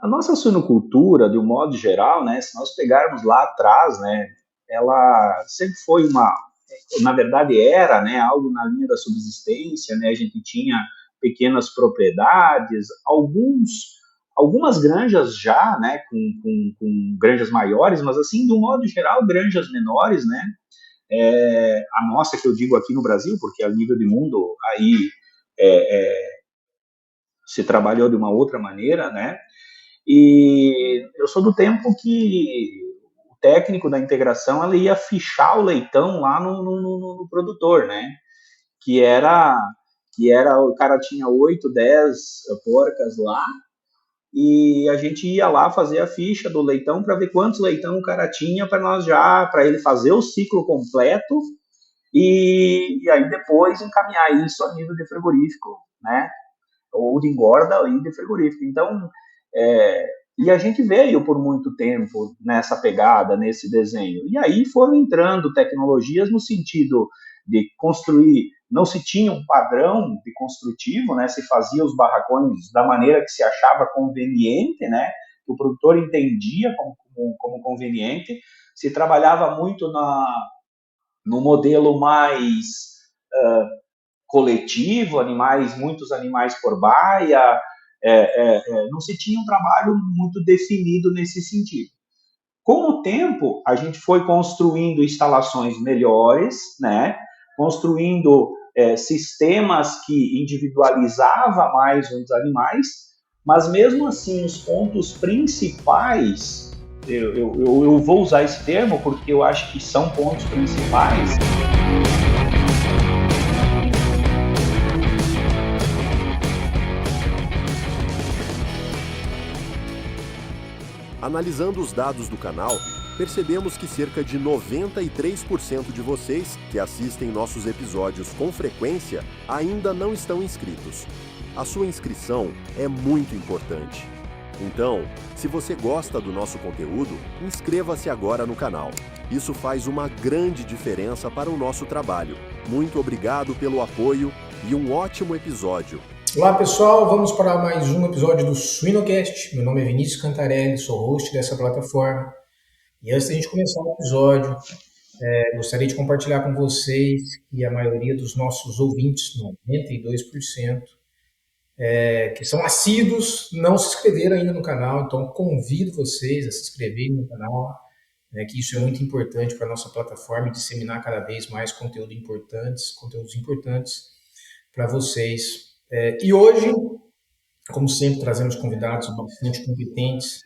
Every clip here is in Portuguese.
A nossa suinocultura, de um modo geral, né, se nós pegarmos lá atrás, né, ela sempre foi na verdade era, né, algo na linha da subsistência, né, a gente tinha pequenas propriedades, algumas granjas já, né, com granjas maiores, mas assim, de um modo geral, granjas menores, né, a nossa que eu digo aqui no Brasil, porque a nível de mundo aí se trabalhou de uma outra maneira, né, e eu sou do tempo que o técnico da integração ela ia fichar o leitão lá no produtor, né? Que era o cara tinha 8, 10 porcas lá e a gente ia lá fazer a ficha do leitão para ver quantos leitão o cara tinha para ele fazer o ciclo completo e aí depois encaminhar isso a nível de frigorífico, né? Ou de engorda e de frigorífico. Então, e a gente veio por muito tempo nessa pegada, nesse desenho. E aí foram entrando tecnologias no sentido de construir, não se tinha um padrão de construtivo, né? Se fazia os barracões da maneira que se achava conveniente, né? Que o produtor entendia como conveniente. Se trabalhava muito no modelo mais coletivo, muitos animais por baia, não se tinha um trabalho muito definido nesse sentido. Com o tempo, a gente foi construindo instalações melhores, né? Construindo sistemas que individualizava mais os animais, mas mesmo assim, os pontos principais, eu vou usar esse termo porque eu acho que são pontos principais. Analisando os dados do canal, percebemos que cerca de 93% de vocês que assistem nossos episódios com frequência ainda não estão inscritos. A sua inscrição é muito importante. Então, se você gosta do nosso conteúdo, inscreva-se agora no canal. Isso faz uma grande diferença para o nosso trabalho. Muito obrigado pelo apoio e um ótimo episódio. Olá pessoal, vamos para mais um episódio do Suinocast. Meu nome é Vinícius Cantarelli, sou host dessa plataforma. E antes da gente começar o episódio, gostaria de compartilhar com vocês que a maioria dos nossos ouvintes, 92%, que são assíduos, não se inscreveram ainda no canal. Então convido vocês a se inscreverem no canal, que isso é muito importante para a nossa plataforma e disseminar cada vez mais conteúdos importantes para vocês. E hoje, como sempre, trazemos convidados bastante competentes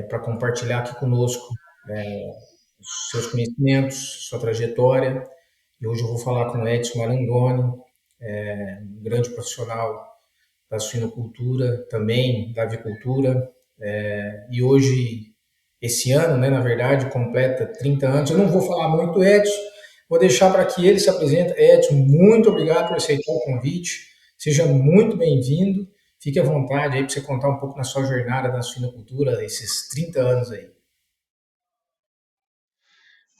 para compartilhar aqui conosco os seus conhecimentos, sua trajetória. E hoje eu vou falar com o Edson Marangoni, um grande profissional da suinocultura, também da avicultura. E hoje, esse ano, na verdade, completa 30 anos. Eu não vou falar muito, Edson, vou deixar para que ele se apresente. Edson, muito obrigado por aceitar o convite. Seja muito bem-vindo. Fique à vontade aí para você contar um pouco na sua jornada na suinocultura, esses 30 anos aí.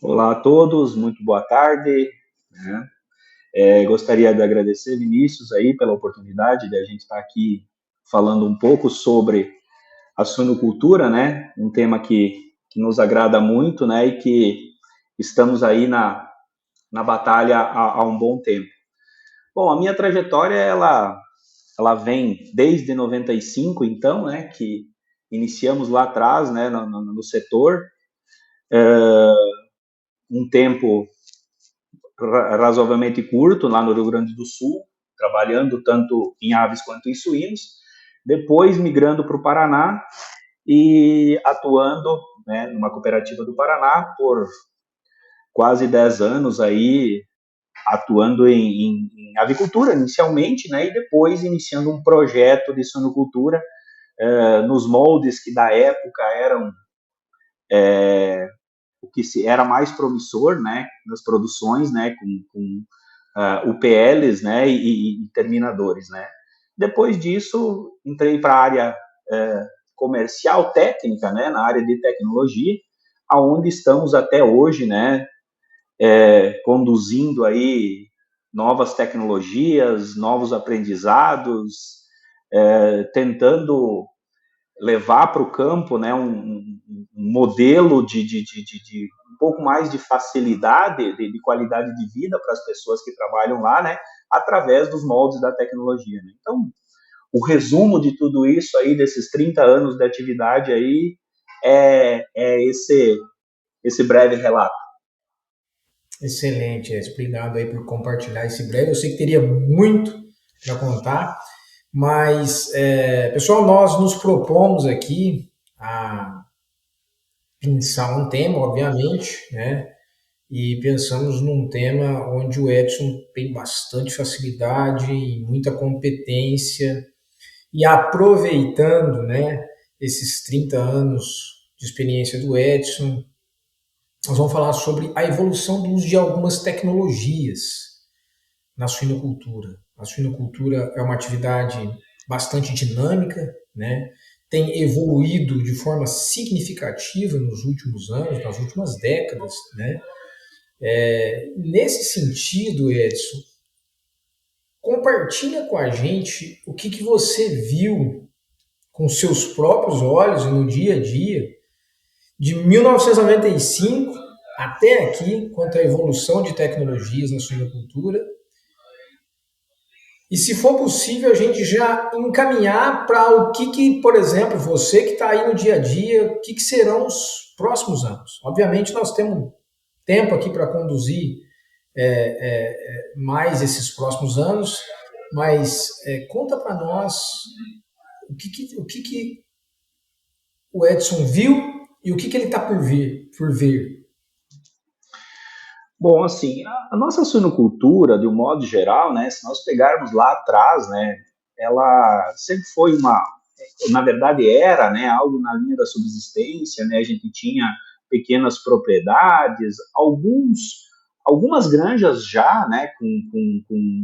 Olá a todos, muito boa tarde. Né? Gostaria de agradecer, Vinícius, aí pela oportunidade de a gente estar aqui falando um pouco sobre a suinocultura, né? Um tema que nos agrada muito, né? E que estamos aí na batalha há um bom tempo. Bom, a minha trajetória, ela vem desde 95, então, né, que iniciamos lá atrás, né, no setor, um tempo razoavelmente curto, lá no Rio Grande do Sul, trabalhando tanto em aves quanto em suínos, depois migrando para o Paraná e atuando, né, numa cooperativa do Paraná por quase 10 anos aí, atuando em avicultura inicialmente, né, e depois iniciando um projeto de suinocultura nos moldes que da época eram o que era mais promissor, né, nas produções, né, com UPLs, né, e terminadores, né. Depois disso, entrei para a área comercial técnica, né, na área de tecnologia, aonde estamos até hoje, né, conduzindo aí novas tecnologias, novos aprendizados, tentando levar para o campo, né, um modelo de um pouco mais de facilidade, de qualidade de vida para as pessoas que trabalham lá, né, através dos moldes da tecnologia. Né? Então, o resumo de tudo isso aí, desses 30 anos de atividade aí, é esse breve relato. Excelente, Edson. Obrigado aí por compartilhar esse breve. Eu sei que teria muito para contar, mas, pessoal, nós nos propomos aqui a pensar um tema, obviamente, né? E pensamos num tema onde o Edson tem bastante facilidade e muita competência, e aproveitando, né, esses 30 anos de experiência do Edson, nós vamos falar sobre a evolução do uso de algumas tecnologias na suinocultura. A suinocultura é uma atividade bastante dinâmica, né? Tem evoluído de forma significativa nos últimos anos, nas últimas décadas, né? Nesse sentido, Edson, compartilha com a gente o que você viu com seus próprios olhos e no dia a dia, de 1995 até aqui, quanto à evolução de tecnologias na suinocultura. E se for possível, a gente já encaminhar para o que, por exemplo, você que está aí no dia a dia, o que serão os próximos anos. Obviamente, nós temos tempo aqui para conduzir mais esses próximos anos, mas conta para nós o que o Edson viu e o que ele está por ver. Bom, assim, a nossa suinocultura, de um modo geral, né, se nós pegarmos lá atrás, né, ela sempre foi na verdade era, né, algo na linha da subsistência, né, a gente tinha pequenas propriedades, algumas granjas já, né, com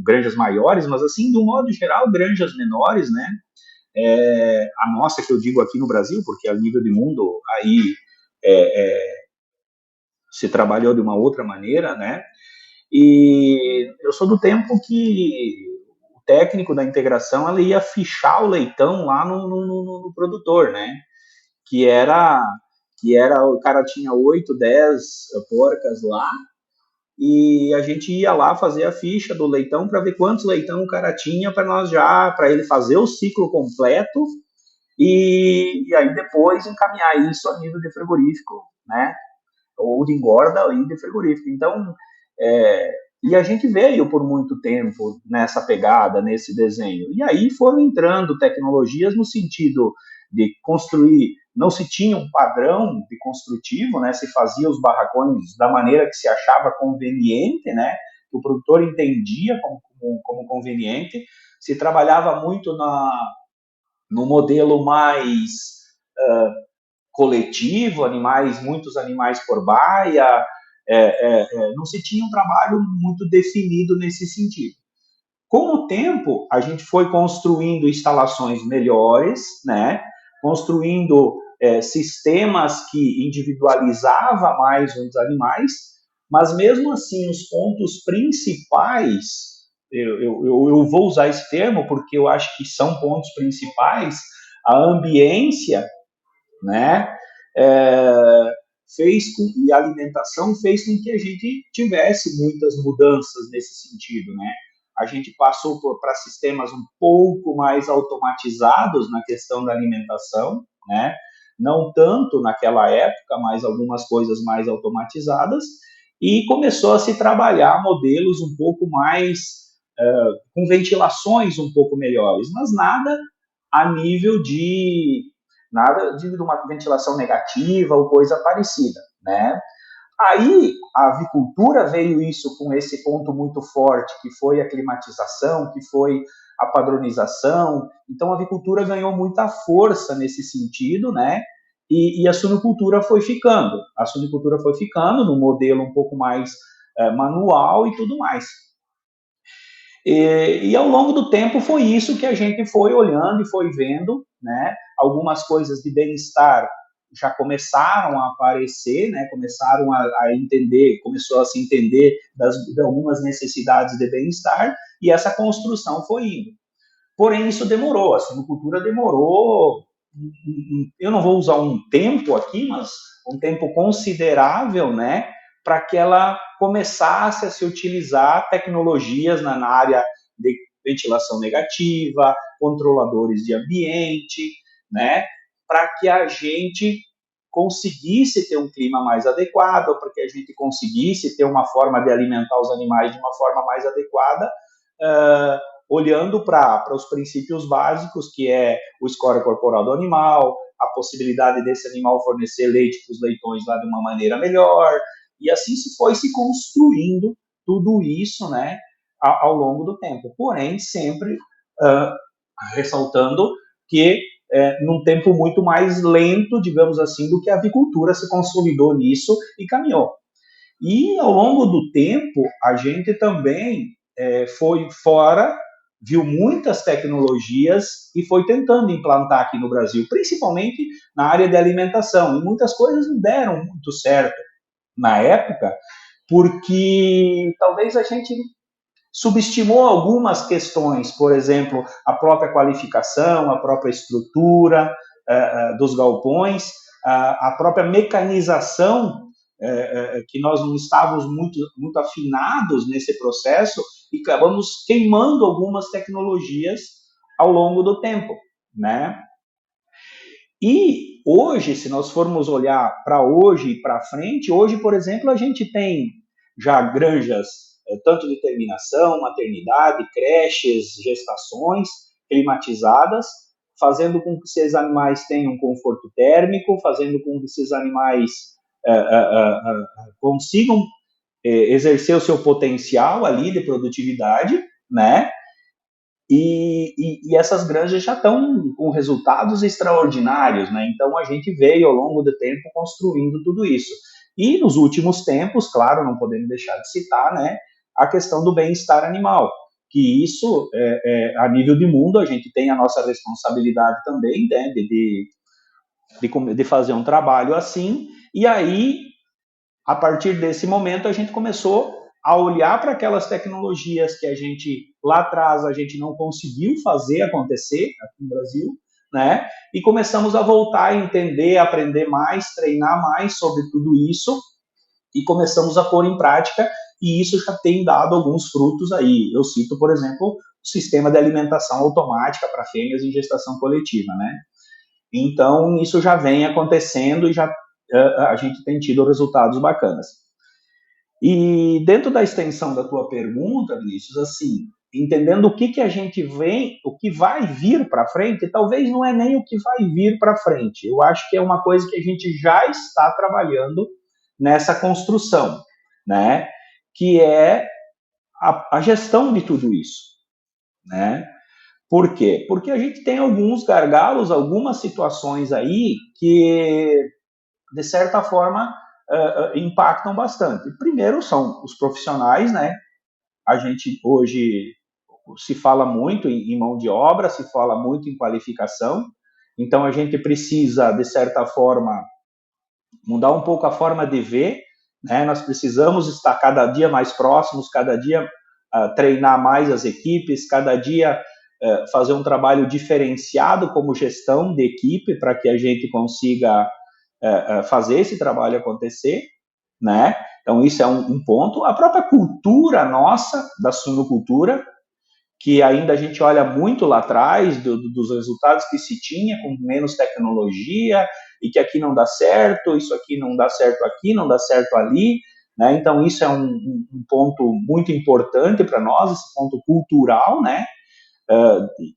granjas maiores, mas assim, de um modo geral, granjas menores, né, a nossa que eu digo aqui no Brasil, porque a nível de mundo aí se trabalhou de uma outra maneira, né, e eu sou do tempo que o técnico da integração ela ia fichar o leitão lá no produtor, né, que era o cara tinha 8, 10 porcas lá, e a gente ia lá fazer a ficha do leitão para ver quantos leitão o cara tinha para ele fazer o ciclo completo e aí depois encaminhar isso a nível de frigorífico, né? Ou de engorda e de frigorífico. Então, e a gente veio por muito tempo nessa pegada, nesse desenho. E aí foram entrando tecnologias no sentido de construir, não se tinha um padrão de construtivo, né? Se fazia os barracões da maneira que se achava conveniente, né? Que o produtor entendia como conveniente. Se trabalhava muito no modelo mais coletivo, muitos animais por baia, não se tinha um trabalho muito definido nesse sentido. Com o tempo, a gente foi construindo instalações melhores, né? Construindo sistemas que individualizava mais os animais, mas mesmo assim, os pontos principais, eu vou usar esse termo porque eu acho que são pontos principais, a ambiência, né? E a alimentação fez com que a gente tivesse muitas mudanças nesse sentido, né? A gente passou para sistemas um pouco mais automatizados na questão da alimentação, né? Não tanto naquela época, mas algumas coisas mais automatizadas, e começou a se trabalhar modelos um pouco mais com ventilações um pouco melhores, mas nada a nível de uma ventilação negativa ou coisa parecida, né? Aí a avicultura veio isso com esse ponto muito forte, que foi a climatização, que foi a padronização. Então a avicultura ganhou muita força nesse sentido, né? E a suinocultura foi ficando. A suinocultura foi ficando no modelo um pouco mais manual e tudo mais. E ao longo do tempo foi isso que a gente foi olhando e foi vendo, né? Algumas coisas de bem-estar já começaram a aparecer, né? Começaram a entender, começou a se entender de algumas necessidades de bem-estar e essa construção foi indo. Porém, isso demorou, a suinocultura demorou eu não vou usar um tempo aqui, mas um tempo considerável, né, para que ela começasse a se utilizar tecnologias na área de ventilação negativa, controladores de ambiente, né, para que a gente conseguisse ter um clima mais adequado, para que a gente conseguisse ter uma forma de alimentar os animais de uma forma mais adequada, olhando para os princípios básicos, que é o score corporal do animal, a possibilidade desse animal fornecer leite para os leitões lá de uma maneira melhor, e assim se foi se construindo tudo isso, né, ao longo do tempo. Porém, sempre ressaltando que num tempo muito mais lento, digamos assim, do que a avicultura se consolidou nisso e caminhou. E ao longo do tempo, a gente também foi fora, viu muitas tecnologias e foi tentando implantar aqui no Brasil, principalmente na área de alimentação. E muitas coisas não deram muito certo na época, porque talvez a gente subestimou algumas questões, por exemplo, a própria qualificação, a própria estrutura dos galpões, a própria mecanização, que nós não estávamos muito afinados nesse processo e acabamos queimando algumas tecnologias ao longo do tempo, né? E hoje, se nós formos olhar para hoje e para frente, hoje, por exemplo, a gente tem já granjas tanto de terminação, maternidade, creches, gestações climatizadas, fazendo com que esses animais tenham conforto térmico, fazendo com que esses animais consigam exercer o seu potencial ali de produtividade, né? E essas granjas já estão com resultados extraordinários, né? Então a gente veio ao longo do tempo construindo tudo isso. E nos últimos tempos, claro, não podemos deixar de citar, né, a questão do bem-estar animal, que isso, a nível de mundo, a gente tem a nossa responsabilidade também, né, de fazer um trabalho assim, e aí, a partir desse momento, a gente começou a olhar para aquelas tecnologias que a gente, lá atrás, a gente não conseguiu fazer acontecer aqui no Brasil, né? E começamos a voltar a entender, aprender mais, treinar mais sobre tudo isso, e começamos a pôr em prática, e isso já tem dado alguns frutos aí. Eu cito, por exemplo, o sistema de alimentação automática para fêmeas em gestação coletiva, né? Então, isso já vem acontecendo e já a gente tem tido resultados bacanas. E dentro da extensão da tua pergunta, Vinícius, assim, entendendo o que a gente vem, o que vai vir para frente, talvez não é nem o que vai vir para frente. Eu acho que é uma coisa que a gente já está trabalhando nessa construção, né? Que é a gestão de tudo isso, né? Por quê? Porque a gente tem alguns gargalos, algumas situações aí que, de certa forma, impactam bastante. Primeiro são os profissionais, né? A gente hoje se fala muito em mão de obra, se fala muito em qualificação, então a gente precisa, de certa forma, mudar um pouco a forma de ver, né? Nós precisamos estar cada dia mais próximos, cada dia treinar mais as equipes, cada dia fazer um trabalho diferenciado como gestão de equipe para que a gente consiga fazer esse trabalho acontecer, né? Então isso é um ponto. A própria cultura nossa da suinocultura, que ainda a gente olha muito lá atrás dos resultados que se tinha com menos tecnologia e que aqui não dá certo, isso aqui não dá certo aqui, não dá certo ali, né? Então isso é um ponto muito importante para nós, esse ponto cultural, né?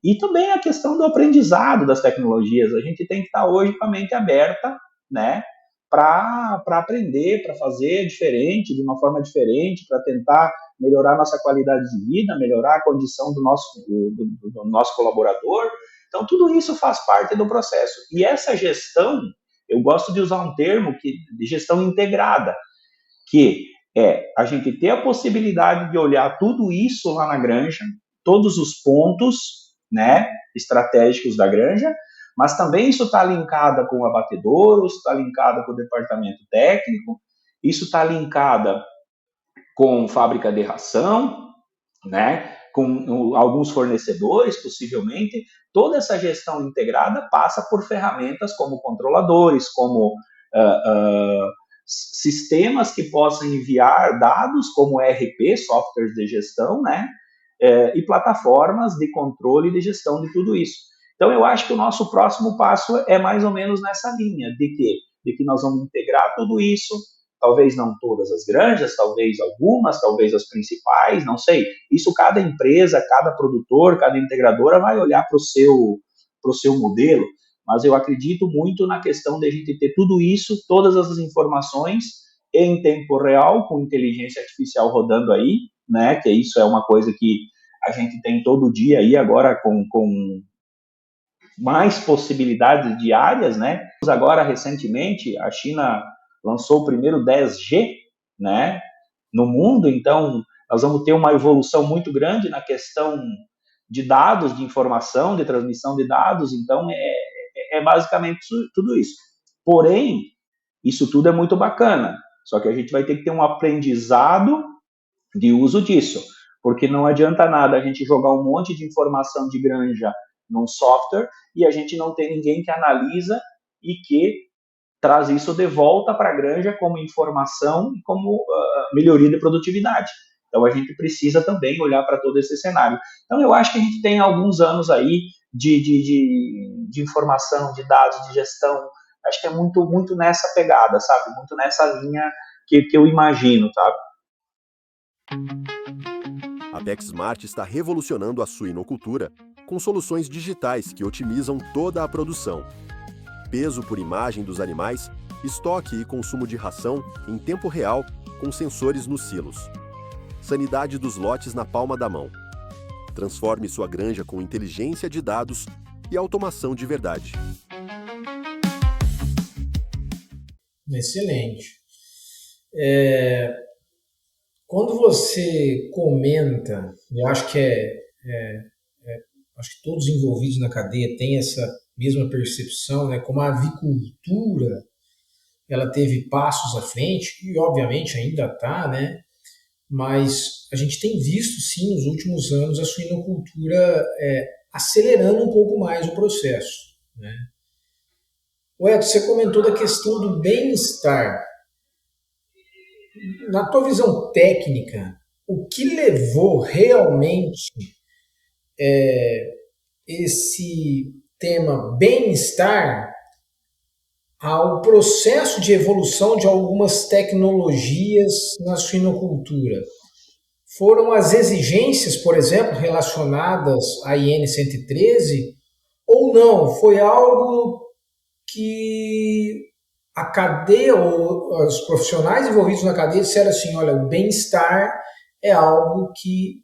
E também a questão do aprendizado das tecnologias. A gente tem que estar hoje com a mente aberta, né? Para aprender, para fazer diferente, de uma forma diferente, para tentar melhorar a nossa qualidade de vida, melhorar a condição do nosso colaborador. Então, tudo isso faz parte do processo. E essa gestão, eu gosto de usar um termo de gestão integrada, que é a gente ter a possibilidade de olhar tudo isso lá na granja, todos os pontos, né, estratégicos da granja, mas também isso está linkado com o abatedouro, isso está linkado com o departamento técnico, isso está linkado com fábrica de ração, né, com alguns fornecedores, possivelmente, toda essa gestão integrada passa por ferramentas como controladores, como sistemas que possam enviar dados, como ERP, softwares de gestão, né? E plataformas de controle e de gestão de tudo isso. Então, eu acho que o nosso próximo passo é mais ou menos nessa linha, de que nós vamos integrar tudo isso, talvez não todas as granjas, talvez algumas, talvez as principais, não sei. Isso cada empresa, cada produtor, cada integradora vai olhar para o seu modelo, mas eu acredito muito na questão de a gente ter tudo isso, todas as informações em tempo real, com inteligência artificial rodando aí, né, que isso é uma coisa que a gente tem todo dia aí agora com mais possibilidades diárias, né? Agora, recentemente, a China lançou o primeiro 10G, né, no mundo, então nós vamos ter uma evolução muito grande na questão de dados, de informação, de transmissão de dados, então é basicamente tudo isso. Porém, isso tudo é muito bacana, só que a gente vai ter que ter um aprendizado de uso disso, porque não adianta nada a gente jogar um monte de informação de granja num software e a gente não tem ninguém que analisa e que traz isso de volta para a granja como informação e como melhoria de produtividade. Então, a gente precisa também olhar para todo esse cenário. Então, eu acho que a gente tem alguns anos aí de informação, de dados, de gestão. Acho que é muito nessa pegada, sabe? Muito nessa linha que eu imagino, sabe? A PetSmart está revolucionando a suinocultura com soluções digitais que otimizam toda a produção. Peso por imagem dos animais, estoque e consumo de ração em tempo real com sensores nos silos. Sanidade dos lotes na palma da mão. Transforme sua granja com inteligência de dados e automação de verdade. Excelente. Quando você comenta, eu acho que acho que todos os envolvidos na cadeia têm essa mesma percepção, né? Como a avicultura ela teve passos à frente e obviamente ainda está, né? Mas a gente tem visto sim nos últimos anos a suinocultura acelerando um pouco mais o processo, né? Edson, você comentou da questão do bem-estar. Na tua visão técnica, o que levou realmente esse tema bem-estar ao processo de evolução de algumas tecnologias na suinocultura? Foram as exigências, por exemplo, relacionadas à IN 113, ou não? Foi algo que a cadeia, ou os profissionais envolvidos na cadeia disseram assim, olha, o bem-estar é algo que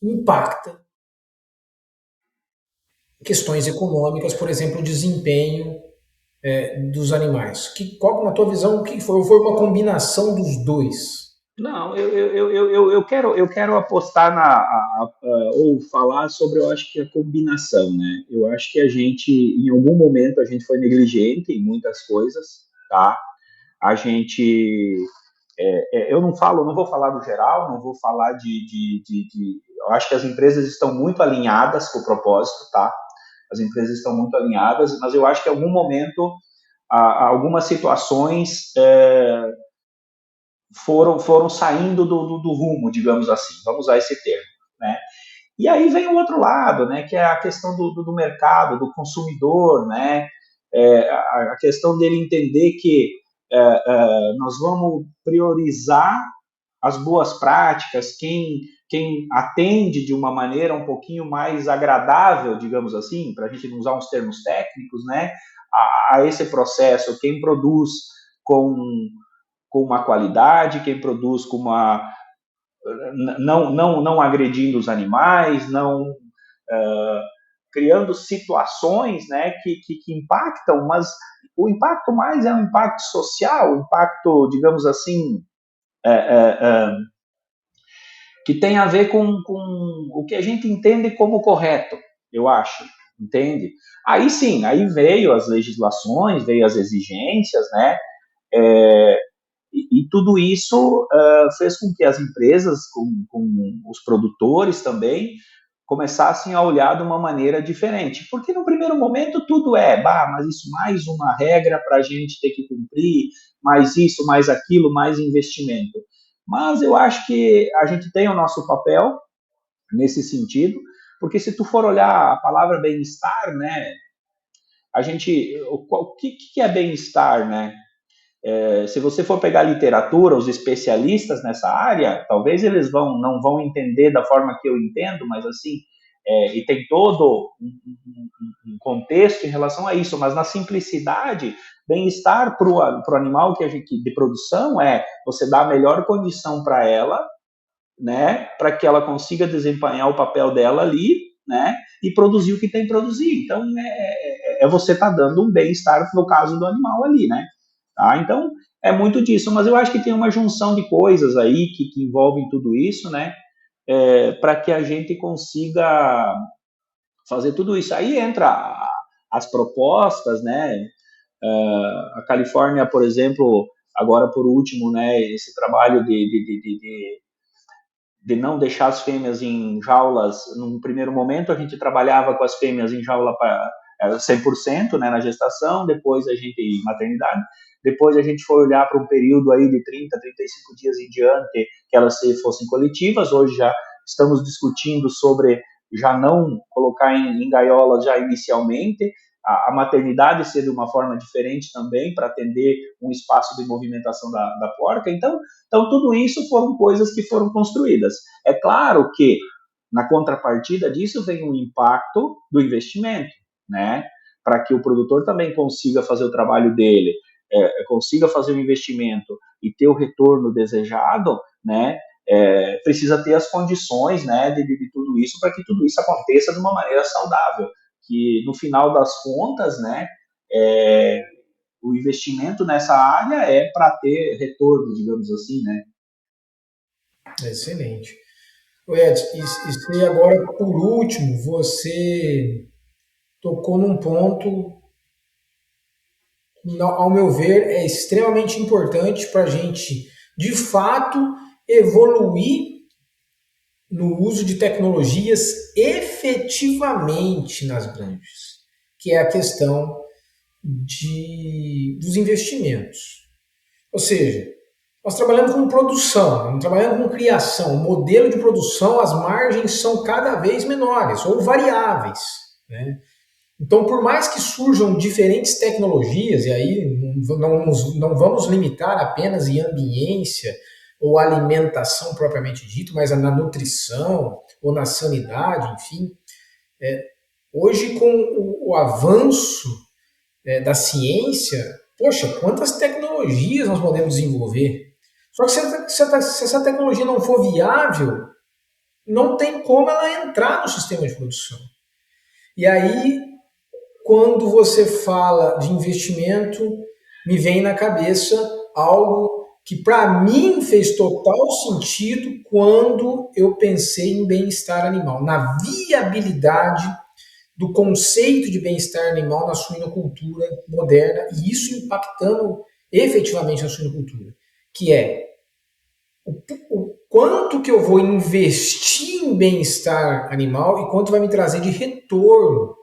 impacta questões econômicas, por exemplo, o desempenho dos animais. Qual, na tua visão, o que foi? Ou foi uma combinação dos dois? Não, eu quero apostar ou falar sobre, eu acho que a combinação, né? Eu acho que a gente, em algum momento, a gente foi negligente em muitas coisas, tá? A gente, eu não vou falar do geral, não vou falar eu acho que as empresas estão muito alinhadas com o propósito, tá? As empresas estão muito alinhadas, mas eu acho que em algum momento, algumas situações foram saindo do rumo, digamos assim, vamos usar esse termo, né? E aí vem o outro lado, né, que é a questão do mercado, do consumidor, né, a questão dele entender que nós vamos priorizar as boas práticas, quem atende de uma maneira um pouquinho mais agradável, digamos assim, para a gente não usar uns termos técnicos, né, a esse processo, quem produz com uma qualidade, quem produz com uma não agredindo os animais, não criando situações, né, que impactam, mas o impacto mais é um impacto social, um impacto, digamos assim, que tem a ver com o que a gente entende como correto, eu acho, entende? Aí sim, aí veio as legislações, veio as exigências, né, e tudo isso fez com que as empresas, com os produtores também, começassem a olhar de uma maneira diferente. Porque no primeiro momento tudo mas isso mais uma regra para a gente ter que cumprir, mais isso, mais aquilo, mais investimento. Mas eu acho que a gente tem o nosso papel nesse sentido, porque se tu for olhar a palavra bem-estar, né, o que é bem-estar, né? Se você for pegar a literatura, os especialistas nessa área, talvez eles não vão entender da forma que eu entendo, mas assim, e tem todo um contexto em relação a isso, mas na simplicidade, bem-estar para o animal de produção é você dar a melhor condição para ela, né, para que ela consiga desempenhar o papel dela ali, né, e produzir o que tem que produzir. Então, você tá dando um bem-estar no caso do animal ali, né? Tá? Então, é muito disso, mas eu acho que tem uma junção de coisas aí que envolvem tudo isso, né, para que a gente consiga fazer tudo isso. Aí entra as propostas, né, a Califórnia, por exemplo, agora por último, né, esse trabalho de não deixar as fêmeas em jaulas. Num primeiro momento, a gente trabalhava com as fêmeas em jaula para 100%, né, na gestação, depois a gente em maternidade, depois a gente foi olhar para um período aí de 30, 35 dias em diante, que elas fossem coletivas. Hoje já estamos discutindo sobre já não colocar em gaiolas já inicialmente, a maternidade ser de uma forma diferente também, para atender um espaço de movimentação da porca. Então, tudo isso foram coisas que foram construídas. É claro que, na contrapartida disso, vem um impacto do investimento, né? Para que o produtor também consiga fazer o trabalho dele, consiga fazer o investimento e ter o retorno desejado, né? Precisa ter as condições, né, de tudo isso, para que tudo isso aconteça de uma maneira saudável, que no final das contas, né, o investimento nessa área é para ter retorno, digamos assim, né? Excelente. Edson, e agora, por último, você tocou num ponto que, ao meu ver, é extremamente importante para a gente, de fato, evoluir no uso de tecnologias efetivamente nas granjas, que é a questão dos investimentos. Ou seja, nós trabalhamos com produção, não trabalhamos com criação. O modelo de produção, as margens são cada vez menores ou variáveis, né? Então, por mais que surjam diferentes tecnologias, e aí não vamos limitar apenas em ambiência ou alimentação propriamente dito, mas na nutrição ou na sanidade, enfim. Hoje, com o avanço da ciência, poxa, quantas tecnologias nós podemos desenvolver? Só que se essa tecnologia não for viável, não tem como ela entrar no sistema de produção. E aí, quando você fala de investimento, me vem na cabeça algo que para mim fez total sentido quando eu pensei em bem-estar animal, na viabilidade do conceito de bem-estar animal na suinocultura moderna, e isso impactando efetivamente na suinocultura, que é o quanto que eu vou investir em bem-estar animal e quanto vai me trazer de retorno.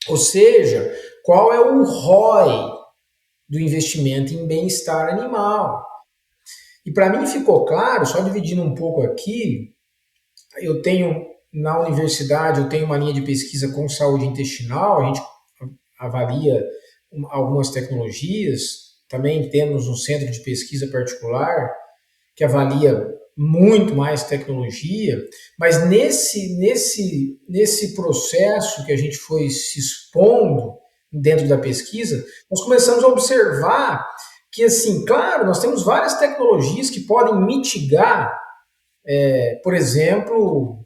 Ou seja, qual é o ROI do investimento em bem-estar animal. E para mim ficou claro, só dividindo um pouco aqui, eu tenho na universidade, eu tenho uma linha de pesquisa com saúde intestinal, a gente avalia algumas tecnologias, também temos um centro de pesquisa particular que avalia muito mais tecnologia, mas nesse processo que a gente foi se expondo dentro da pesquisa, nós começamos a observar que, assim, claro, nós temos várias tecnologias que podem mitigar, por exemplo,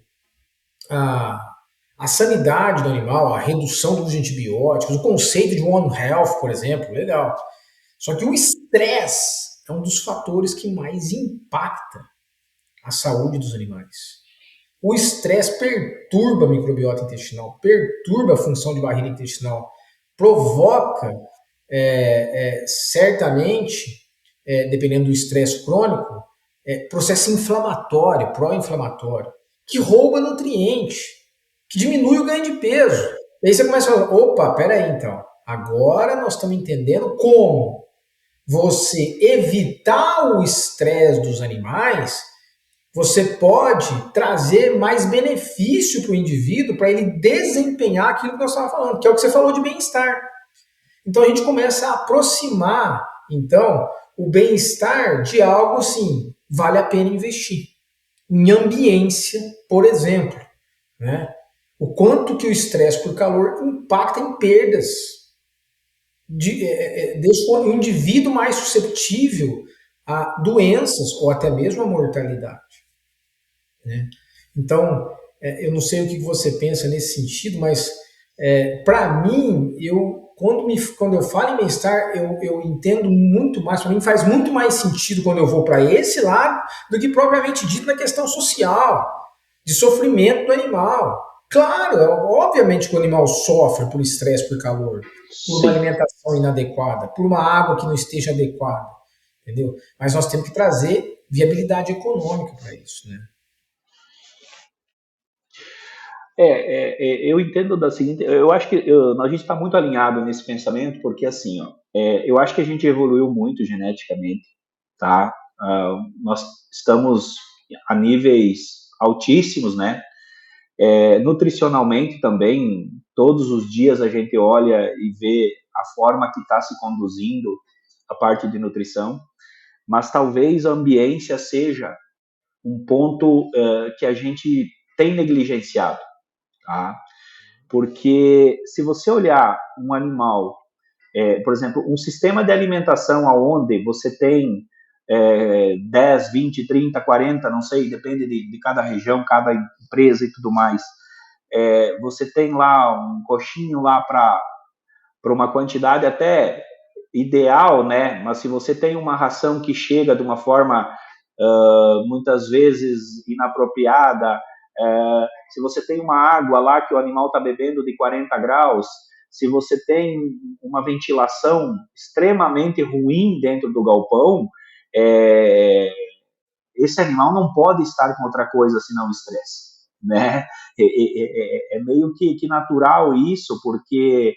a sanidade do animal, a redução do uso de antibióticos, o conceito de One Health, por exemplo, legal. Só que o estresse é um dos fatores que mais impacta a saúde dos animais. O estresse perturba a microbiota intestinal, perturba a função de barreira intestinal, provoca, certamente, dependendo do estresse crônico, processo inflamatório, pró-inflamatório, que rouba nutriente. diminui o ganho de peso. E aí você começa a falar, opa, peraí então, agora nós estamos entendendo como você evitar o estresse dos animais, você pode trazer mais benefício para o indivíduo, para ele desempenhar aquilo que nós estávamos falando, que é o que você falou de bem-estar. Então a gente começa a aproximar, então, o bem-estar de algo assim, vale a pena investir. Em ambiência, por exemplo, né? O quanto que o estresse por calor impacta em perdas, deixa o indivíduo mais suscetível a doenças ou até mesmo a mortalidade, né? Então, eu não sei o que você pensa nesse sentido, mas para mim, quando eu falo em bem-estar, eu entendo muito mais, para mim faz muito mais sentido quando eu vou para esse lado do que propriamente dito na questão social, de sofrimento do animal. Claro, obviamente que o animal sofre por estresse, por calor, por uma Sim. alimentação inadequada, por uma água que não esteja adequada, entendeu? Mas nós temos que trazer viabilidade econômica para isso, né? Eu entendo da seguinte, eu acho que a gente está muito alinhado nesse pensamento, porque assim, ó, eu acho que a gente evoluiu muito geneticamente, tá? Nós estamos a níveis altíssimos, né? Nutricionalmente também, todos os dias a gente olha e vê a forma que está se conduzindo a parte de nutrição, mas talvez a ambiência seja um ponto que a gente tem negligenciado, tá? Porque se você olhar um animal, por exemplo, um sistema de alimentação onde você tem 10, 20, 30, 40, não sei, depende de cada região, cada empresa e tudo mais, você tem lá um coxinho lá para uma quantidade até ideal, né? Mas se você tem uma ração que chega de uma forma muitas vezes inapropriada, se você tem uma água lá que o animal está bebendo de 40 graus, se você tem uma ventilação extremamente ruim dentro do galpão, esse animal não pode estar com outra coisa senão estresse, né? Meio que natural isso, porque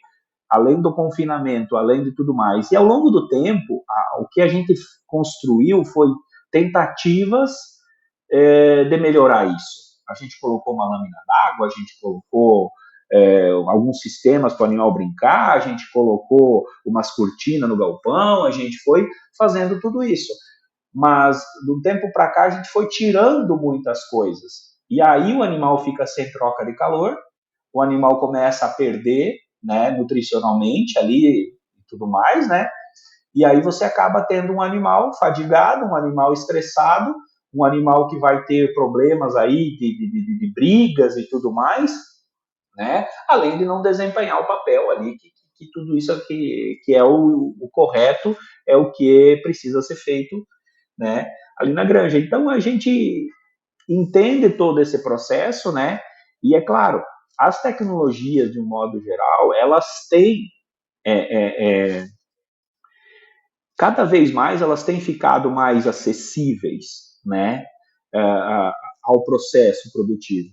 além do confinamento, além de tudo mais, e ao longo do tempo, o que a gente construiu foi tentativas de melhorar isso. A gente colocou uma lâmina d'água, a gente colocou alguns sistemas para o animal brincar, a gente colocou umas cortinas no galpão, a gente foi fazendo tudo isso. Mas, de um tempo para cá, a gente foi tirando muitas coisas. E aí o animal fica sem troca de calor, o animal começa a perder, né, nutricionalmente ali e tudo mais, né? E aí você acaba tendo um animal fadigado, um animal estressado, um animal que vai ter problemas aí de brigas e tudo mais, né? Além de não desempenhar o papel ali, que tudo isso que é o correto, é o que precisa ser feito, né, ali na granja. Então a gente entende todo esse processo, né? E é claro, as tecnologias de um modo geral, elas têm cada vez mais elas têm ficado mais acessíveis, né, ao processo produtivo.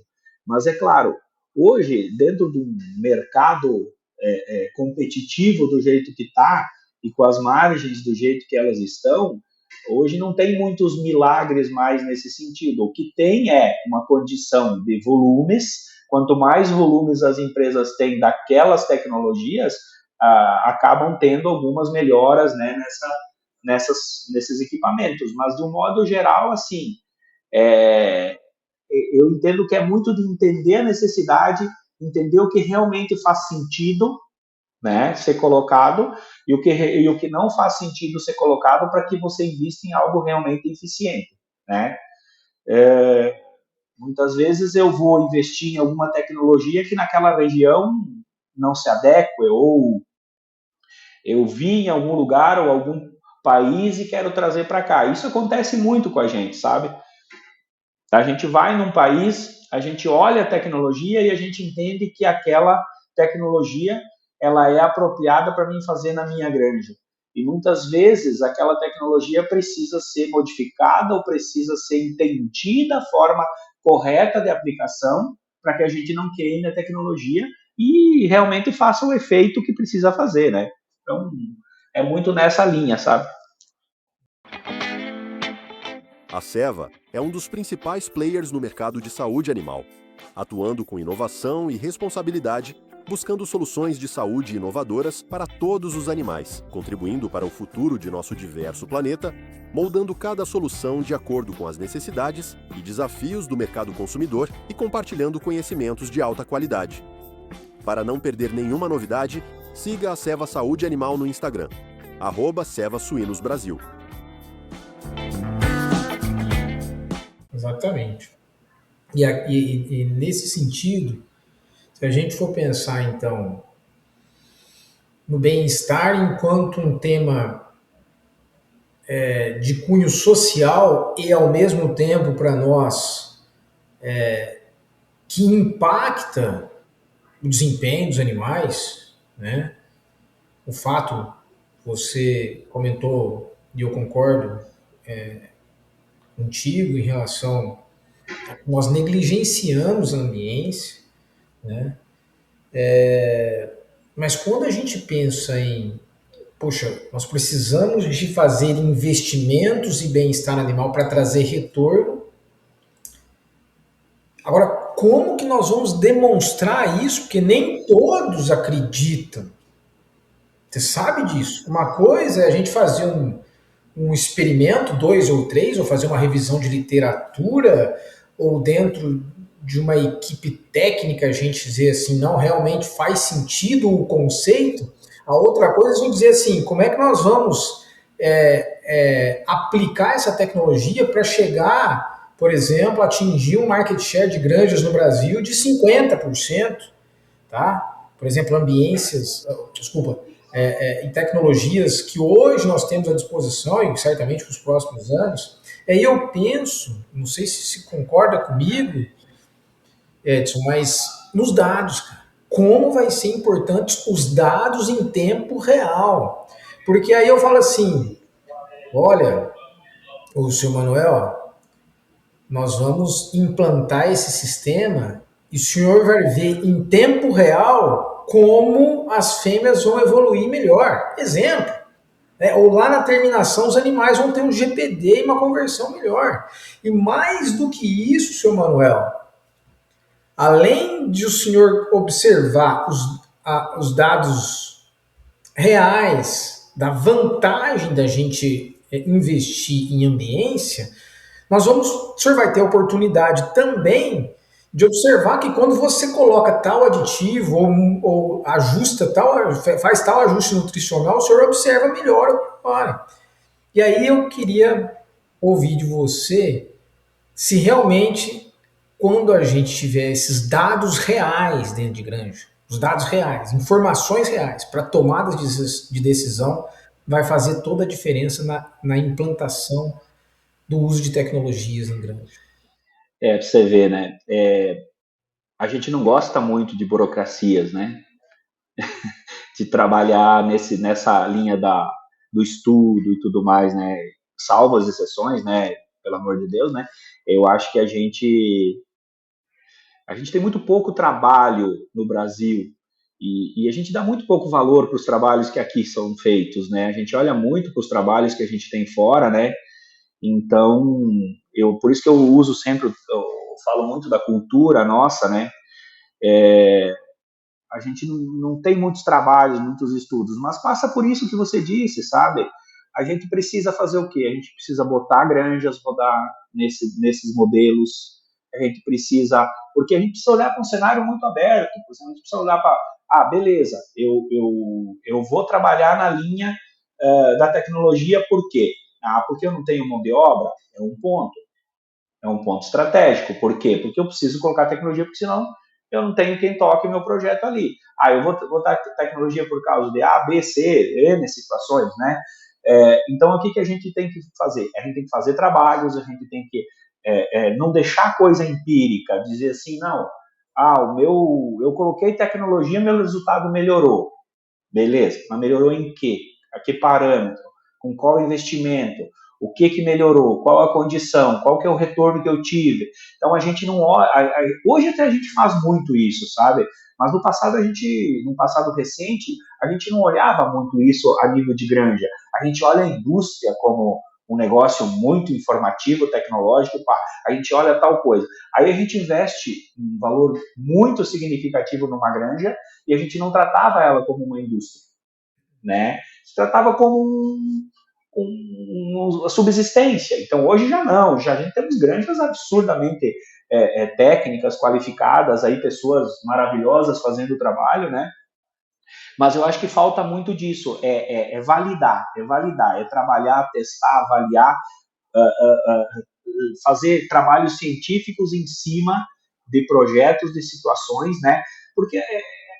Mas é claro, hoje dentro de um mercado competitivo do jeito que está e com as margens do jeito que elas estão, hoje não tem muitos milagres mais nesse sentido. O que tem é uma condição de volumes. Quanto mais volumes as empresas têm daquelas tecnologias, acabam tendo algumas melhoras, né, nesses equipamentos. Mas, de um modo geral, assim, eu entendo que é muito de entender a necessidade, entender o que realmente faz sentido, né, ser colocado e o que não faz sentido ser colocado para que você invista em algo realmente eficiente, né? Muitas vezes eu vou investir em alguma tecnologia que naquela região não se adequa, ou eu vi em algum lugar ou algum país e quero trazer para cá. Isso acontece muito com a gente, sabe? A gente vai num país, a gente olha a tecnologia e a gente entende que aquela tecnologia ela é apropriada para mim fazer na minha granja. E muitas vezes aquela tecnologia precisa ser modificada ou precisa ser entendida a forma correta de aplicação para que a gente não queime a tecnologia e realmente faça o efeito que precisa fazer, né? Então, é muito nessa linha, sabe? A Ceva é um dos principais players no mercado de saúde animal, atuando com inovação e responsabilidade, buscando soluções de saúde inovadoras para todos os animais, contribuindo para o futuro de nosso diverso planeta, moldando cada solução de acordo com as necessidades e desafios do mercado consumidor e compartilhando conhecimentos de alta qualidade. Para não perder nenhuma novidade, siga a Ceva Saúde Animal no Instagram, @CevaSuinosBrasil. Exatamente. E nesse sentido, se a gente for pensar, então, no bem-estar enquanto um tema de cunho social e, ao mesmo tempo, para nós, que impacta o desempenho dos animais, né? O fato, você comentou, e eu concordo contigo em relação a que nós negligenciamos a ambiência, né? Mas quando a gente pensa em, poxa, nós precisamos de fazer investimentos e bem-estar animal para trazer retorno. Agora, como que nós vamos demonstrar isso? Porque nem todos acreditam. Você sabe disso. Uma coisa é a gente fazer um experimento, 2 ou 3, ou fazer uma revisão de literatura, ou dentro de uma equipe técnica a gente dizer assim, não, realmente faz sentido o conceito. A outra coisa é a gente dizer assim, como é que nós vamos aplicar essa tecnologia para chegar, por exemplo, atingir um market share de granjas no Brasil de 50%, tá? Por exemplo, em tecnologias que hoje nós temos à disposição e certamente para os próximos anos. Aí eu penso, não sei se concorda comigo, Edson, mas nos dados, cara, como vai ser importante os dados em tempo real? Porque aí eu falo assim, olha, o senhor Manuel, nós vamos implantar esse sistema e o senhor vai ver em tempo real como as fêmeas vão evoluir melhor. Exemplo, ou lá na terminação os animais vão ter um GPD e uma conversão melhor. E mais do que isso, senhor Manuel, além de o senhor observar os dados reais da vantagem da gente investir em ambiência, o senhor vai ter a oportunidade também de observar que quando você coloca tal aditivo ou ajusta faz tal ajuste nutricional, o senhor observa melhor. E aí eu queria ouvir de você se realmente, quando a gente tiver esses dados reais dentro de granja, os dados reais, informações reais para tomadas de decisão, vai fazer toda a diferença na implantação do uso de tecnologias em granja. Pra você ver, né? A gente não gosta muito de burocracias, né? De trabalhar nessa linha do estudo e tudo mais, né? Salvo as exceções, né? Pelo amor de Deus, né? Eu acho que a gente tem muito pouco trabalho no Brasil e a gente dá muito pouco valor para os trabalhos que aqui são feitos, né? A gente olha muito para os trabalhos que a gente tem fora, né? Então, por isso que eu uso sempre, eu falo muito da cultura nossa, né? A gente não tem muitos trabalhos, muitos estudos, mas passa por isso que você disse, sabe? A gente precisa fazer o quê? A gente precisa botar granjas, rodar nesses modelos, a gente precisa, porque a gente precisa olhar para um cenário muito aberto, a gente precisa olhar para, beleza, eu vou trabalhar na linha da tecnologia, por quê? Porque eu não tenho mão de obra, é um ponto estratégico, por quê? Porque eu preciso colocar tecnologia, porque senão eu não tenho quem toque o meu projeto ali. Eu vou botar tecnologia por causa de A, B, C, N situações, né? Então, o que a gente tem que fazer? A gente tem que fazer trabalhos, a gente tem que não deixar coisa empírica, dizer assim, não, eu coloquei tecnologia, meu resultado melhorou. Beleza, mas melhorou em quê? A que parâmetro? Com qual investimento? O que melhorou? Qual a condição? Qual que é o retorno que eu tive? Então a gente não olha. Hoje até a gente faz muito isso, sabe? Mas no passado no passado recente, a gente não olhava muito isso a nível de granja. A gente olha a indústria como um negócio muito informativo, tecnológico, pá, a gente olha tal coisa. Aí a gente investe um valor muito significativo numa granja e a gente não tratava ela como uma indústria, né? Se tratava como uma subsistência. Então hoje já não, já a gente temos granjas absurdamente técnicas, qualificadas, aí pessoas maravilhosas fazendo o trabalho, né? Mas eu acho que falta muito disso, validar, é trabalhar, testar, avaliar, fazer trabalhos científicos em cima de projetos, de situações, né? Porque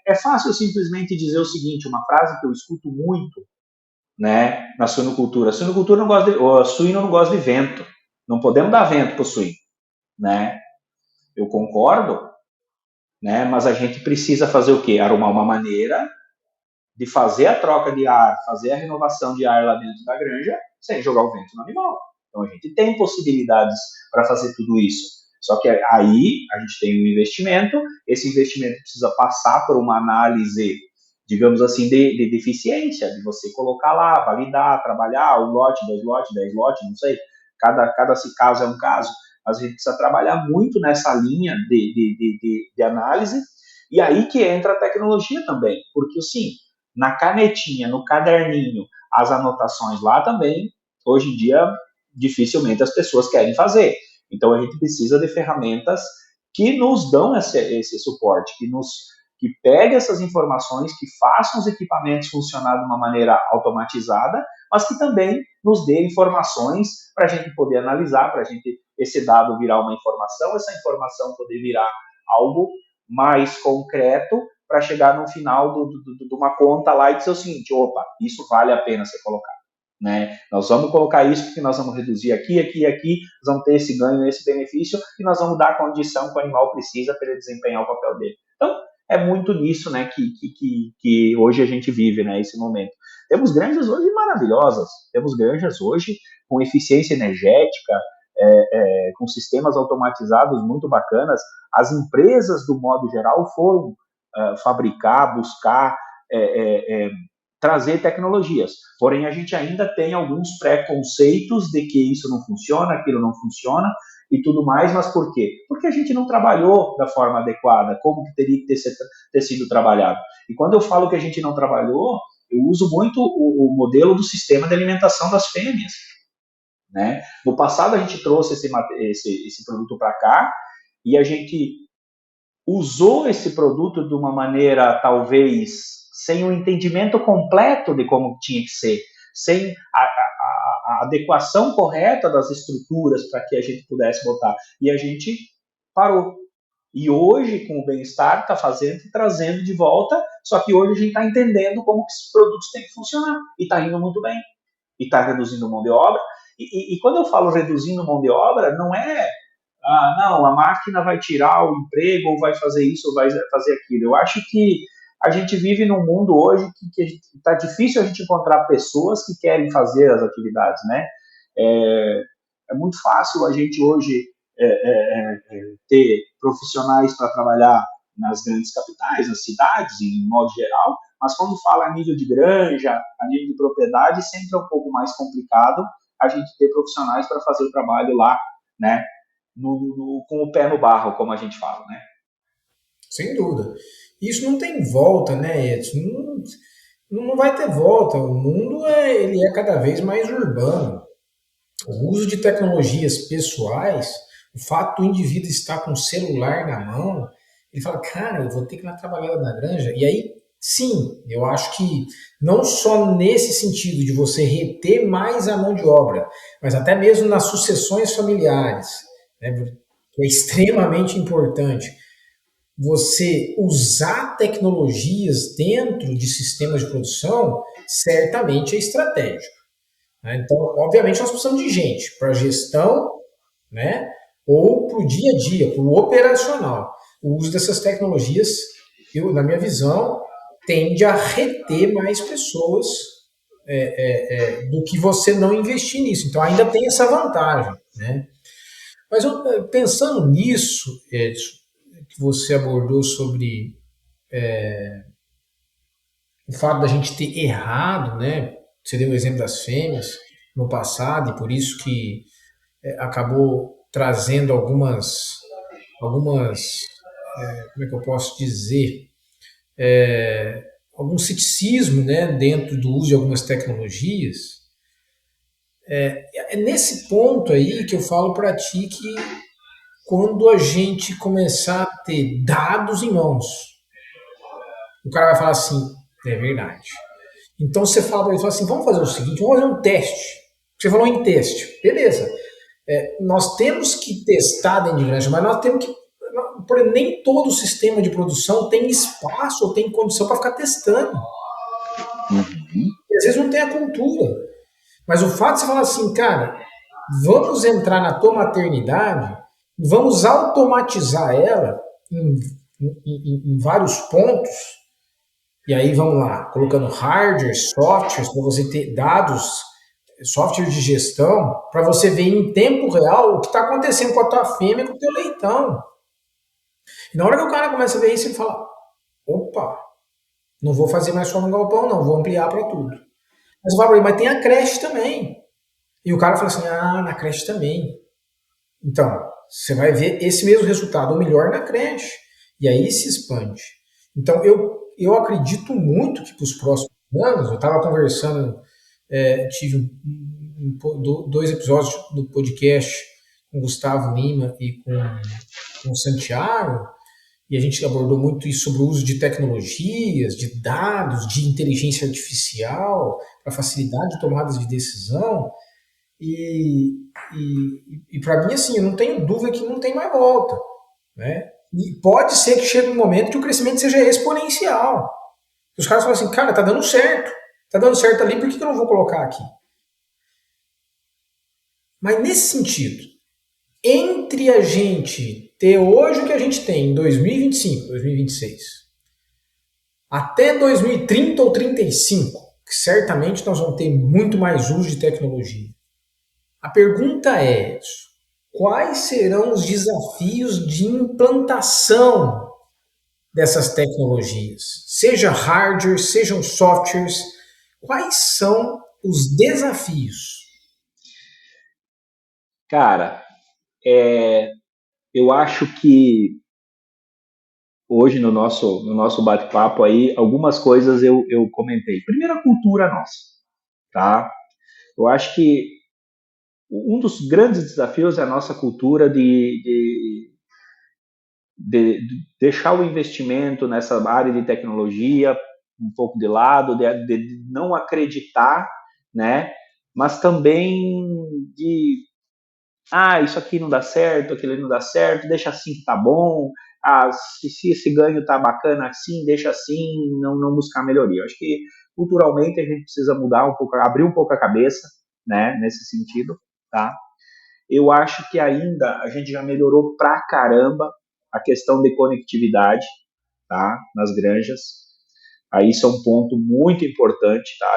é fácil simplesmente dizer o seguinte, uma frase que eu escuto muito, né, na suinocultura. A suinocultura não gosta o suíno não gosta de vento. Não podemos dar vento para o suíno, né? Eu concordo, né? Mas a gente precisa fazer o quê? Arrumar uma maneira de fazer a troca de ar, fazer a renovação de ar lá dentro da granja, sem jogar o vento no animal. Então a gente tem possibilidades para fazer tudo isso. Só que aí a gente tem um investimento, esse investimento precisa passar por uma análise, digamos assim, de eficiência, de você colocar lá, validar, trabalhar, um lote, 2 lotes, 10 lotes, não sei, cada caso é um caso, mas a gente precisa trabalhar muito nessa linha de análise, e aí que entra a tecnologia também, porque assim, na canetinha, no caderninho, as anotações lá também, hoje em dia, dificilmente as pessoas querem fazer. Então a gente precisa de ferramentas que nos dão esse suporte, que peguem essas informações, que façam os equipamentos funcionar de uma maneira automatizada, mas que também nos dê informações para a gente poder analisar, para a gente esse dado virar uma informação, essa informação poder virar algo mais concreto para chegar no final de uma conta lá e dizer o seguinte, opa, isso vale a pena ser colocado. Né? Nós vamos colocar isso porque nós vamos reduzir aqui, nós vamos ter esse ganho, esse benefício, e nós vamos dar a condição que o animal precisa para ele desempenhar o papel dele. Então, é muito nisso, né, que hoje a gente vive, né, esse momento. Temos granjas hoje maravilhosas, temos granjas hoje com eficiência energética, com sistemas automatizados muito bacanas. As empresas, do modo geral, foram fabricar, buscar, trazer tecnologias. Porém, a gente ainda tem alguns preconceitos de que isso não funciona, aquilo não funciona e tudo mais, mas por quê? Porque a gente não trabalhou da forma adequada, como que teria que ter sido trabalhado. E quando eu falo que a gente não trabalhou, eu uso muito o modelo do sistema de alimentação das fêmeas. Né? No passado, a gente trouxe esse produto para cá e a gente usou esse produto de uma maneira, talvez, sem um entendimento completo de como tinha que ser, sem a adequação correta das estruturas para que a gente pudesse botar. E a gente parou. E hoje, com o bem-estar, está fazendo e trazendo de volta, só que hoje a gente está entendendo como que esses produtos têm que funcionar. E está indo muito bem. E está reduzindo mão de obra. E quando eu falo reduzindo mão de obra, não é não, a máquina vai tirar o emprego, ou vai fazer isso, ou vai fazer aquilo. Eu acho que a gente vive num mundo hoje que está difícil a gente encontrar pessoas que querem fazer as atividades, né? É muito fácil a gente hoje ter profissionais para trabalhar nas grandes capitais, nas cidades, em modo geral, mas quando fala a nível de granja, a nível de propriedade, sempre é um pouco mais complicado a gente ter profissionais para fazer o trabalho lá, né? Com o pé no barro, como a gente fala, né? Sem dúvida. Isso não tem volta, né, Edson? Não vai ter volta. O mundo ele é cada vez mais urbano. O uso de tecnologias pessoais, o fato do indivíduo estar com o celular na mão, ele fala, cara, eu vou ter que ir na trabalhada na granja. E aí, sim, eu acho que não só nesse sentido de você reter mais a mão de obra, mas até mesmo nas sucessões familiares, né, que é extremamente importante. Você usar tecnologias dentro de sistemas de produção certamente é estratégico. Né? Então, obviamente, nós precisamos de gente para gestão, né? Ou para o dia a dia, para o operacional. O uso dessas tecnologias, na minha visão, tende a reter mais pessoas do que você não investir nisso. Então ainda tem essa vantagem, né? Mas pensando nisso, Edson, que você abordou sobre o fato da gente ter errado, né? Você deu o exemplo das fêmeas no passado e por isso que acabou trazendo algumas, como é que eu posso dizer, algum ceticismo, né, dentro do uso de algumas tecnologias. É nesse ponto aí que eu falo para ti que quando a gente começar a ter dados em mãos, o cara vai falar assim, é verdade. Então você fala para ele, fala assim, vamos fazer o seguinte, vamos fazer um teste. Você falou em teste, beleza. Nós temos que testar dentro de granja, mas nós temos que nem todo sistema de produção tem espaço ou tem condição para ficar testando. E às vezes não tem a cultura. Mas o fato de você falar assim, cara, vamos entrar na tua maternidade, vamos automatizar ela em vários pontos, e aí vamos lá, colocando hardware, softwares, para você ter dados, software de gestão, para você ver em tempo real o que está acontecendo com a tua fêmea e com o teu leitão. E na hora que o cara começa a ver isso, ele fala, opa, não vou fazer mais só no galpão, não, vou ampliar para tudo. Mas eu falo para ele, mas tem a creche também. E o cara fala assim, na creche também. Então, você vai ver esse mesmo resultado, ou melhor, na creche. E aí se expande. Então, eu acredito muito que para os próximos anos, eu estava conversando, tive dois episódios do podcast com o Gustavo Lima e com o Santiago, e a gente abordou muito isso sobre o uso de tecnologias, de dados, de inteligência artificial, para facilidade de tomadas de decisão. E para mim, assim, eu não tenho dúvida que não tem mais volta, né? E pode ser que chegue um momento que o crescimento seja exponencial. Os caras falam assim, cara, tá dando certo ali, por que eu não vou colocar aqui? Mas nesse sentido, entre a gente ter hoje o que a gente tem em 2025, 2026, até 2030 ou 35, que certamente nós vamos ter muito mais uso de tecnologia. A pergunta é, quais serão os desafios de implantação dessas tecnologias? Seja hardware, sejam softwares, quais são os desafios? Cara, eu acho que hoje no nosso bate-papo aí, algumas coisas eu comentei. Primeiro, a cultura nossa, tá? Eu acho que um dos grandes desafios é a nossa cultura de deixar o investimento nessa área de tecnologia um pouco de lado, de não acreditar, né? Mas também isso aqui não dá certo, aquilo não dá certo, deixa assim que tá bom, se esse ganho tá bacana assim, deixa assim, não buscar melhoria. Eu acho que culturalmente a gente precisa mudar um pouco, abrir um pouco a cabeça, né, nesse sentido, tá? Eu acho que ainda a gente já melhorou pra caramba a questão de conectividade, tá, nas granjas. Aí isso é um ponto muito importante, tá?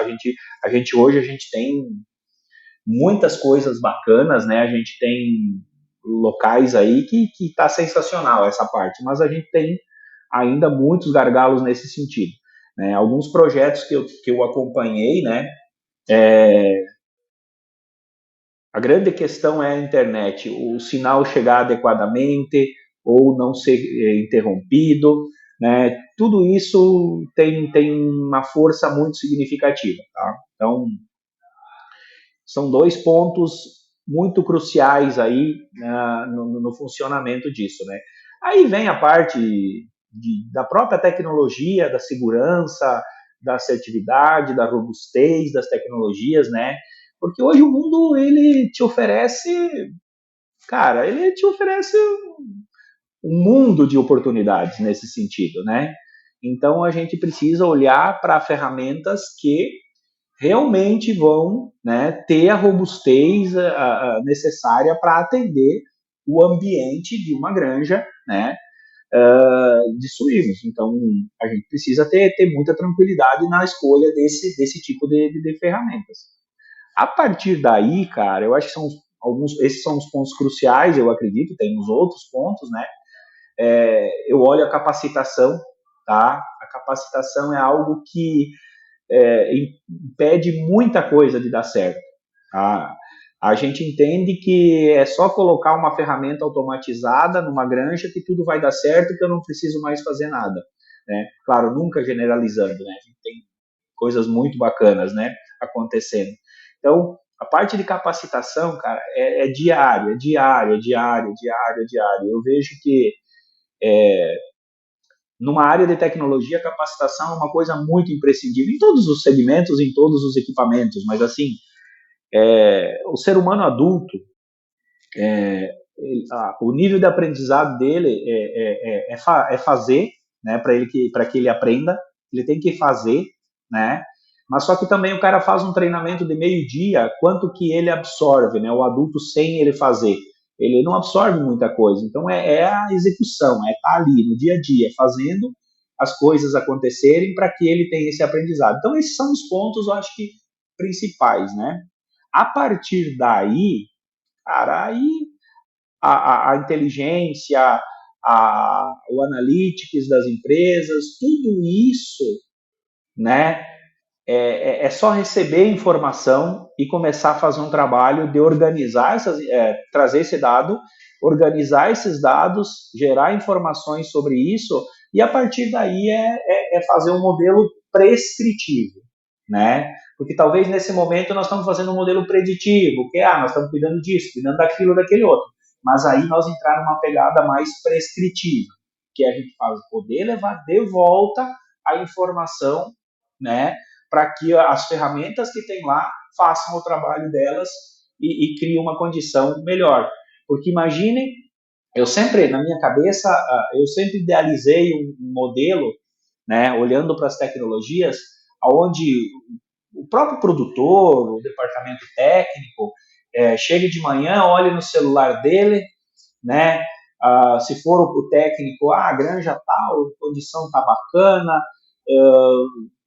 A gente hoje tem muitas coisas bacanas, né? A gente tem locais aí que tá sensacional essa parte, mas a gente tem ainda muitos gargalos nesse sentido, né? Alguns projetos que eu acompanhei, né? A grande questão é a internet, o sinal chegar adequadamente ou não ser interrompido, né? Tudo isso tem uma força muito significativa, tá? Então, são dois pontos muito cruciais aí no funcionamento disso, né? Aí vem a parte da própria tecnologia, da segurança, da assertividade, da robustez das tecnologias, né? Porque hoje o mundo, ele te oferece um mundo de oportunidades nesse sentido, né? Então a gente precisa olhar para ferramentas que realmente vão, né, ter a robustez necessária para atender o ambiente de uma granja, né? destruirmos. Então, a gente precisa ter muita tranquilidade na escolha desse tipo de ferramentas. A partir daí, cara, eu acho que esses são os pontos cruciais, eu acredito, tem os outros pontos, né? Eu olho a capacitação, tá? A capacitação é algo que impede muita coisa de dar certo, tá? A gente entende que é só colocar uma ferramenta automatizada numa granja que tudo vai dar certo, que eu não preciso mais fazer nada, né? Claro, nunca generalizando, né? A gente tem coisas muito bacanas, né, acontecendo. Então, a parte de capacitação, cara, é diário. Eu vejo que numa área de tecnologia, a capacitação é uma coisa muito imprescindível em todos os segmentos, em todos os equipamentos, mas assim, o ser humano adulto, o nível de aprendizado dele é fazer, né, para que ele aprenda, ele tem que fazer, né, mas só que também o cara faz um treinamento de meio-dia, quanto que ele absorve, né, o adulto sem ele fazer, ele não absorve muita coisa, então é a execução, é estar ali no dia a dia, fazendo as coisas acontecerem para que ele tenha esse aprendizado. Então esses são os pontos, eu acho que, principais, né. A partir daí, cara, aí a inteligência, o analytics das empresas, tudo isso, né, é só receber informação e começar a fazer um trabalho de organizar trazer esse dado, organizar esses dados, gerar informações sobre isso, e a partir daí fazer um modelo prescritivo, né? Porque talvez nesse momento nós estamos fazendo um modelo preditivo, que nós estamos cuidando disso, cuidando daquilo, daquele outro. Mas aí nós entrar numa pegada mais prescritiva, que a gente faz poder levar de volta a informação, né, para que as ferramentas que tem lá façam o trabalho delas e criem uma condição melhor. Porque imaginem, na minha cabeça, eu sempre idealizei um modelo, né, olhando para as tecnologias, onde o próprio produtor, o departamento técnico, chegue de manhã, olhe no celular dele, né? Se for o técnico, a granja tal, a condição tá bacana,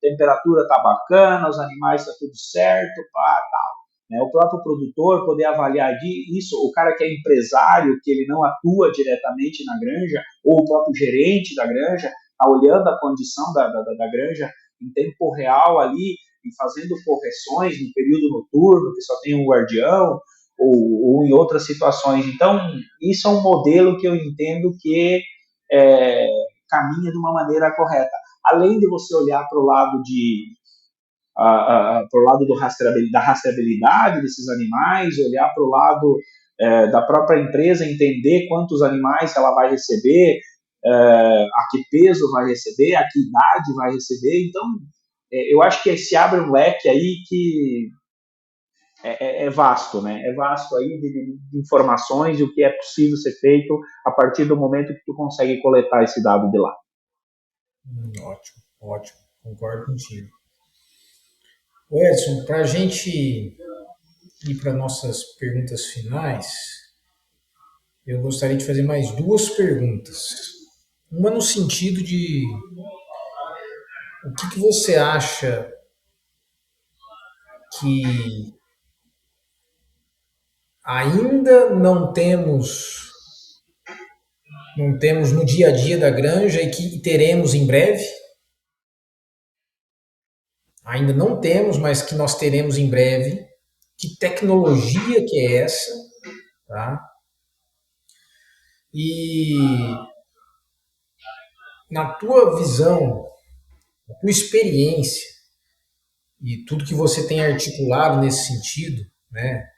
temperatura tá bacana, os animais tá tudo certo, tal. Né? O próprio produtor poder avaliar isso, o cara que é empresário, que ele não atua diretamente na granja, ou o próprio gerente da granja, tá olhando a condição da granja em tempo real ali, e fazendo correções no período noturno, que só tem um guardião, ou em outras situações. Então, isso é um modelo que eu entendo que caminha de uma maneira correta. Além de você olhar para o lado pro lado da rastreabilidade desses animais, olhar para o lado da própria empresa, entender quantos animais ela vai receber, a que peso vai receber, a que idade vai receber. Então, eu acho que se abre um leque aí que é vasto, né? É vasto aí de informações e o que é possível ser feito a partir do momento que tu consegue coletar esse dado de lá. Ótimo, ótimo. Concordo contigo. Edson, para a gente ir para nossas perguntas finais, eu gostaria de fazer mais duas perguntas. Uma no sentido de o que você acha que ainda não temos no dia a dia da granja e que teremos em breve? Ainda não temos, mas que nós teremos em breve. Que tecnologia que é essa? Tá? E na tua visão, na tua experiência e tudo que você tem articulado nesse sentido, né,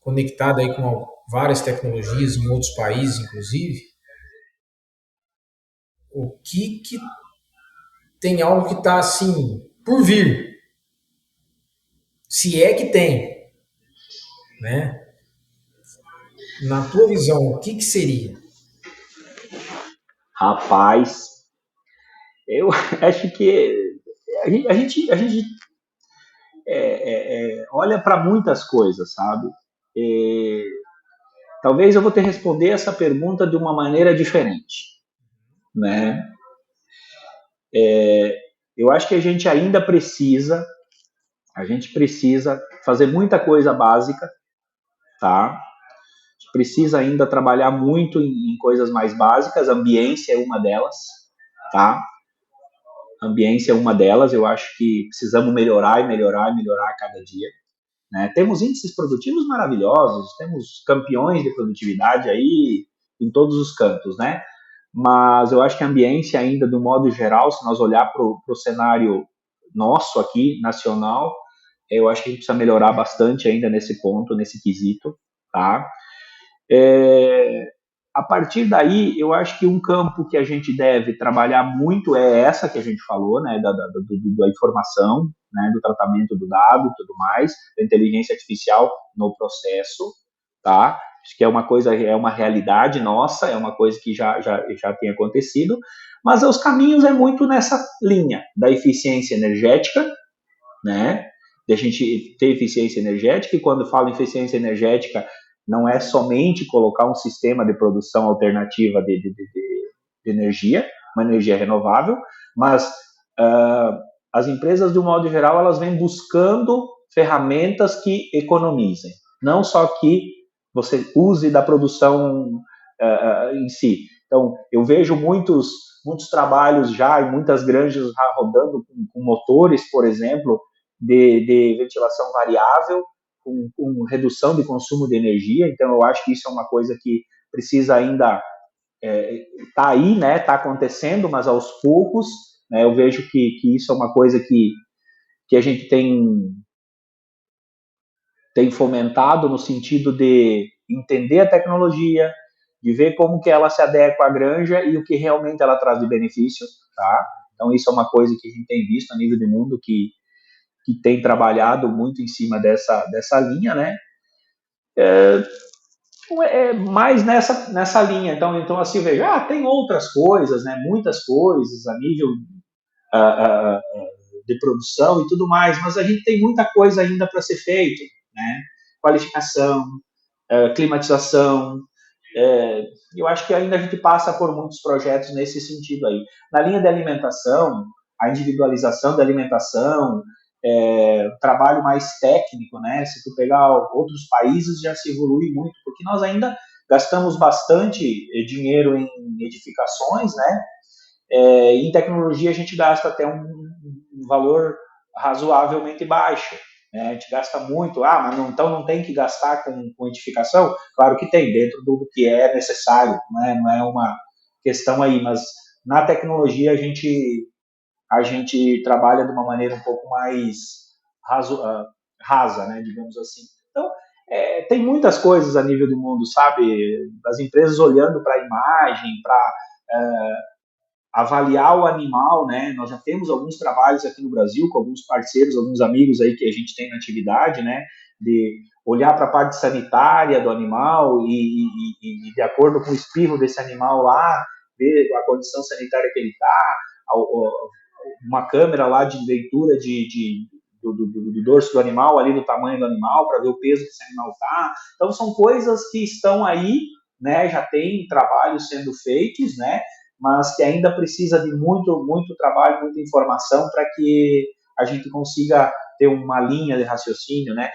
conectado aí com várias tecnologias em outros países, inclusive, o que tem algo que está assim por vir? Se é que tem, né? Na tua visão, o que seria? Rapaz, eu acho que a gente olha para muitas coisas, sabe? Talvez eu vou te responder essa pergunta de uma maneira diferente. né? Eu acho que a gente ainda precisa fazer muita coisa básica, tá? A gente precisa ainda trabalhar muito em coisas mais básicas, ambiência é uma delas, tá? Ambiência é uma delas, eu acho que precisamos melhorar a cada dia. Né? Temos índices produtivos maravilhosos, temos campeões de produtividade aí em todos os cantos, né? Mas eu acho que a ambiência ainda, do modo geral, se nós olhar para o cenário nosso aqui, nacional, eu acho que a gente precisa melhorar bastante ainda nesse ponto, nesse quesito, tá? A partir daí, eu acho que um campo que a gente deve trabalhar muito é essa que a gente falou, né, da informação, né, do tratamento do dado, tudo mais, da inteligência artificial no processo, tá? Acho que é uma coisa, é uma realidade nossa, é uma coisa que já tem acontecido, mas os caminhos é muito nessa linha da eficiência energética, né? De a gente ter eficiência energética, e quando falo em eficiência energética, não é somente colocar um sistema de produção alternativa de energia, uma energia renovável, mas as empresas, de um modo geral, elas vêm buscando ferramentas que economizem, não só que você use da produção em si. Então, eu vejo muitos trabalhos já, e muitas granjas já rodando com motores, por exemplo, de ventilação variável, com redução de consumo de energia. Então, eu acho que isso é uma coisa que precisa ainda tá aí, né? Tá acontecendo, mas aos poucos, né? Eu vejo que isso é uma coisa que a gente tem fomentado no sentido de entender a tecnologia, de ver como que ela se adequa à granja e o que realmente ela traz de benefício, tá? Então, isso é uma coisa que a gente tem visto a nível do mundo, que tem trabalhado muito em cima dessa linha, né? Mais nessa linha. Então assim, veja, tem outras coisas, né? Muitas coisas a nível de produção e tudo mais, mas a gente tem muita coisa ainda para ser feito, né? Qualificação, climatização. Eu acho que ainda a gente passa por muitos projetos nesse sentido aí. Na linha de alimentação, a individualização da alimentação, trabalho mais técnico, né? Se tu pegar outros países, já se evolui muito, porque nós ainda gastamos bastante dinheiro em edificações, né? Em tecnologia a gente gasta até um valor razoavelmente baixo, né? A gente gasta muito, mas então não tem que gastar com edificação? Claro que tem, dentro do que é necessário, né? Não é uma questão aí, mas na tecnologia a gente trabalha de uma maneira um pouco mais rasa, né, digamos assim. Então, tem muitas coisas a nível do mundo, sabe? As empresas olhando para a imagem, para avaliar o animal, né? Nós já temos alguns trabalhos aqui no Brasil com alguns parceiros, alguns amigos aí que a gente tem na atividade, né? De olhar para a parte sanitária do animal e de acordo com o espirro desse animal lá, ver a condição sanitária que ele está, uma câmera lá de leitura do dorso do animal, ali do tamanho do animal, para ver o peso que esse animal está. Então, são coisas que estão aí, né? Já tem trabalhos sendo feitos, né? Mas que ainda precisa de muito, muito trabalho, muita informação para que a gente consiga ter uma linha de raciocínio, né?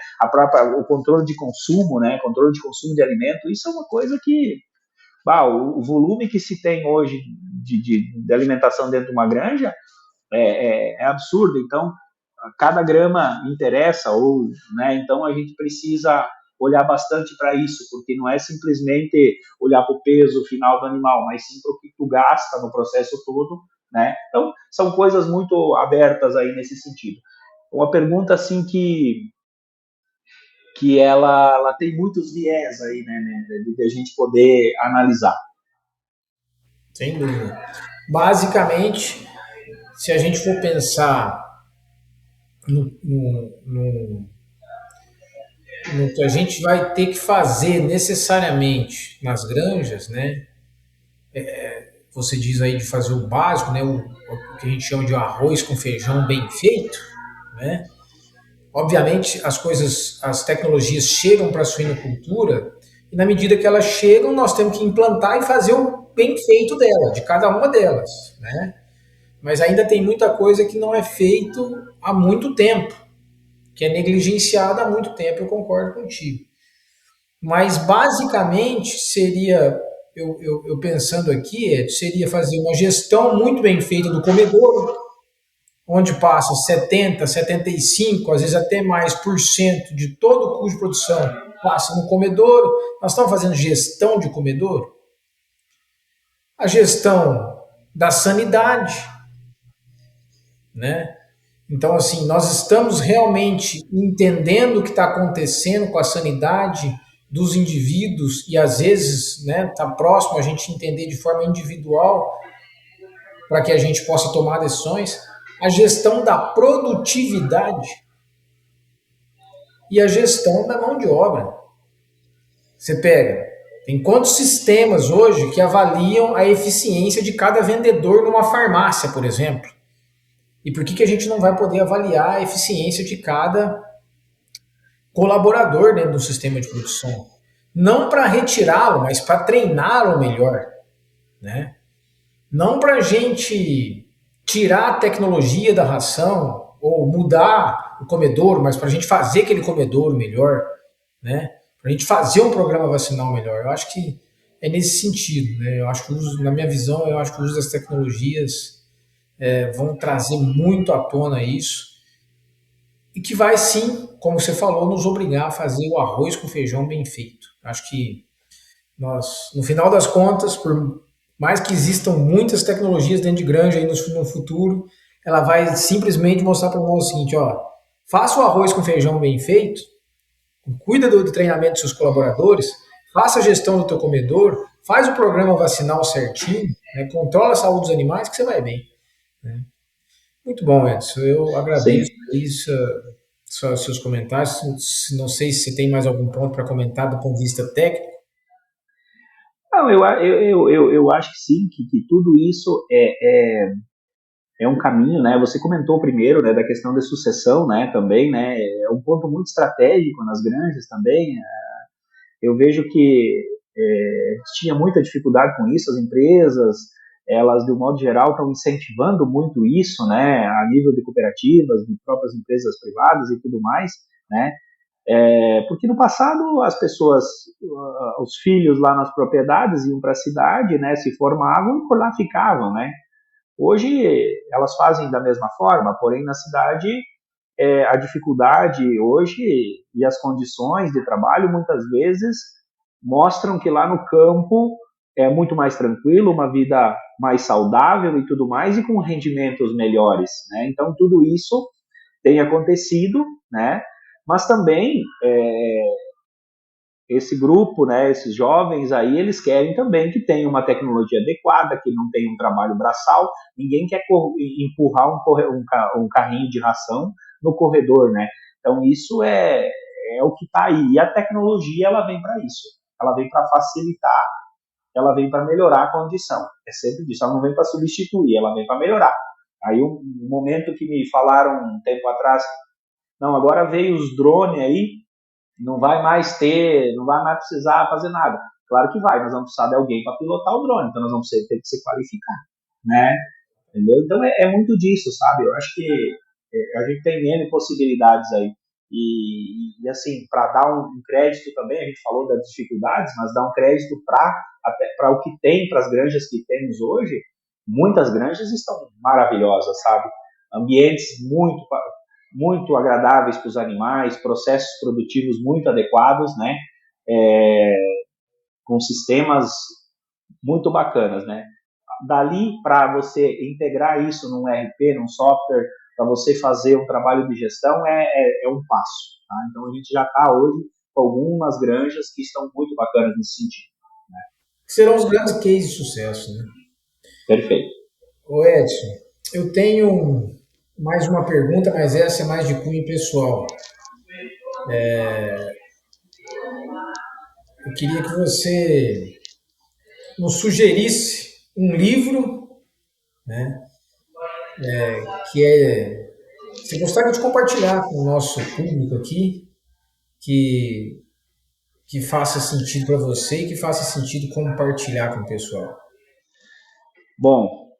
O controle de consumo, né? Controle de consumo de alimento, isso é uma coisa que o volume que se tem hoje de alimentação dentro de uma granja é absurdo. Então, cada grama interessa, né? Então a gente precisa olhar bastante para isso, porque não é simplesmente olhar para o peso final do animal, mas sim para o que tu gasta no processo todo, né? Então, são coisas muito abertas aí nesse sentido. Uma pergunta assim que ela tem muitos viés aí, né, de a gente poder analisar. Sem dúvida. Basicamente, se a gente for pensar no que a gente vai ter que fazer necessariamente nas granjas, né? Você diz aí de fazer o básico, né? O que a gente chama de arroz com feijão bem feito, né? Obviamente, as tecnologias chegam para a suinocultura e na medida que elas chegam, nós temos que implantar e fazer bem feito dela, de cada uma delas, né? Mas ainda tem muita coisa que não é feito há muito tempo, que é negligenciada há muito tempo, eu concordo contigo. Mas basicamente seria, eu pensando aqui, seria fazer uma gestão muito bem feita do comedor, onde passa 70, 75, às vezes até mais por cento de todo o custo de produção passa no comedouro. Nós estamos fazendo gestão de comedouro. A gestão da sanidade, né? Então, assim, nós estamos realmente entendendo o que está acontecendo com a sanidade dos indivíduos e, às vezes, né, está próximo a gente entender de forma individual para que a gente possa tomar decisões. A gestão da produtividade e a gestão da mão de obra. Você pega, tem quantos sistemas hoje que avaliam a eficiência de cada vendedor numa farmácia, por exemplo? E por que a gente não vai poder avaliar a eficiência de cada colaborador dentro do sistema de produção? Não para retirá-lo, mas para treiná-lo melhor, né? Não para a gente tirar a tecnologia da ração ou mudar o comedouro, mas para a gente fazer aquele comedouro melhor, né? Para a gente fazer um programa vacinal melhor. Eu acho que é nesse sentido, né? Eu acho que na minha visão, eu acho que o uso das tecnologias vão trazer muito à tona isso e que vai sim, como você falou, nos obrigar a fazer o arroz com feijão bem feito. Acho que nós, no final das contas, por mais que existam muitas tecnologias dentro de granja aí no futuro, ela vai simplesmente mostrar para nós o seguinte, ó, faça o arroz com feijão bem feito, cuida do treinamento dos seus colaboradores, faça a gestão do teu comedor, faz o programa vacinal certinho, né, controla a saúde dos animais que você vai bem. Né? Muito bom, Edson. Eu agradeço isso, seus comentários. Não sei se você tem mais algum ponto para comentar do ponto de vista técnico. Não, eu acho que sim, que tudo isso é um caminho, né? Você comentou primeiro, né, da questão da sucessão, né, também, né? É um ponto muito estratégico nas granjas também. Eu vejo que tinha muita dificuldade com isso, as empresas, elas, de um modo geral, estão incentivando muito isso, né, a nível de cooperativas, de próprias empresas privadas e tudo mais, né, porque no passado as pessoas, os filhos lá nas propriedades iam para a cidade, né, se formavam e por lá ficavam, né. Hoje elas fazem da mesma forma, porém na cidade a dificuldade hoje e as condições de trabalho muitas vezes mostram que lá no campo é muito mais tranquilo, uma vida mais saudável e tudo mais, e com rendimentos melhores, né? Então tudo isso tem acontecido, né? Mas também esse grupo, né, esses jovens aí, eles querem também que tenha uma tecnologia adequada, que não tenha um trabalho braçal. Ninguém quer empurrar um carrinho de ração no corredor, né? Então isso é o que está aí. E a tecnologia, ela vem para isso. Ela vem para facilitar, ela vem para melhorar a condição. É sempre disso. Ela não vem para substituir, ela vem para melhorar. Aí um momento que me falaram um tempo atrás, não, agora veio os drones aí, não vai mais precisar fazer nada. Claro que vai, nós vamos precisar de alguém para pilotar o drone, então nós vamos ter que se qualificar, né? Entendeu? Então é muito disso, sabe? Eu acho que a gente tem N possibilidades aí. E assim, para dar um crédito também, a gente falou das dificuldades, mas dar um crédito para o que tem, para as granjas que temos hoje, muitas granjas estão maravilhosas, sabe? Ambientes muito agradáveis para os animais, processos produtivos muito adequados, né? Com sistemas muito bacanas, né? Dali para você integrar isso num ERP, num software, para você fazer um trabalho de gestão é um passo, tá? Então a gente já está hoje com algumas granjas que estão muito bacanas nesse sentido, né? Serão os grandes cases de sucesso, né? Perfeito. Ô Edson, eu tenho mais uma pergunta, mas essa é mais de cunho pessoal. Eu queria que você nos sugerisse um livro, né, que você gostaria de compartilhar com o nosso público aqui, que faça sentido para você e que faça sentido compartilhar com o pessoal. Bom,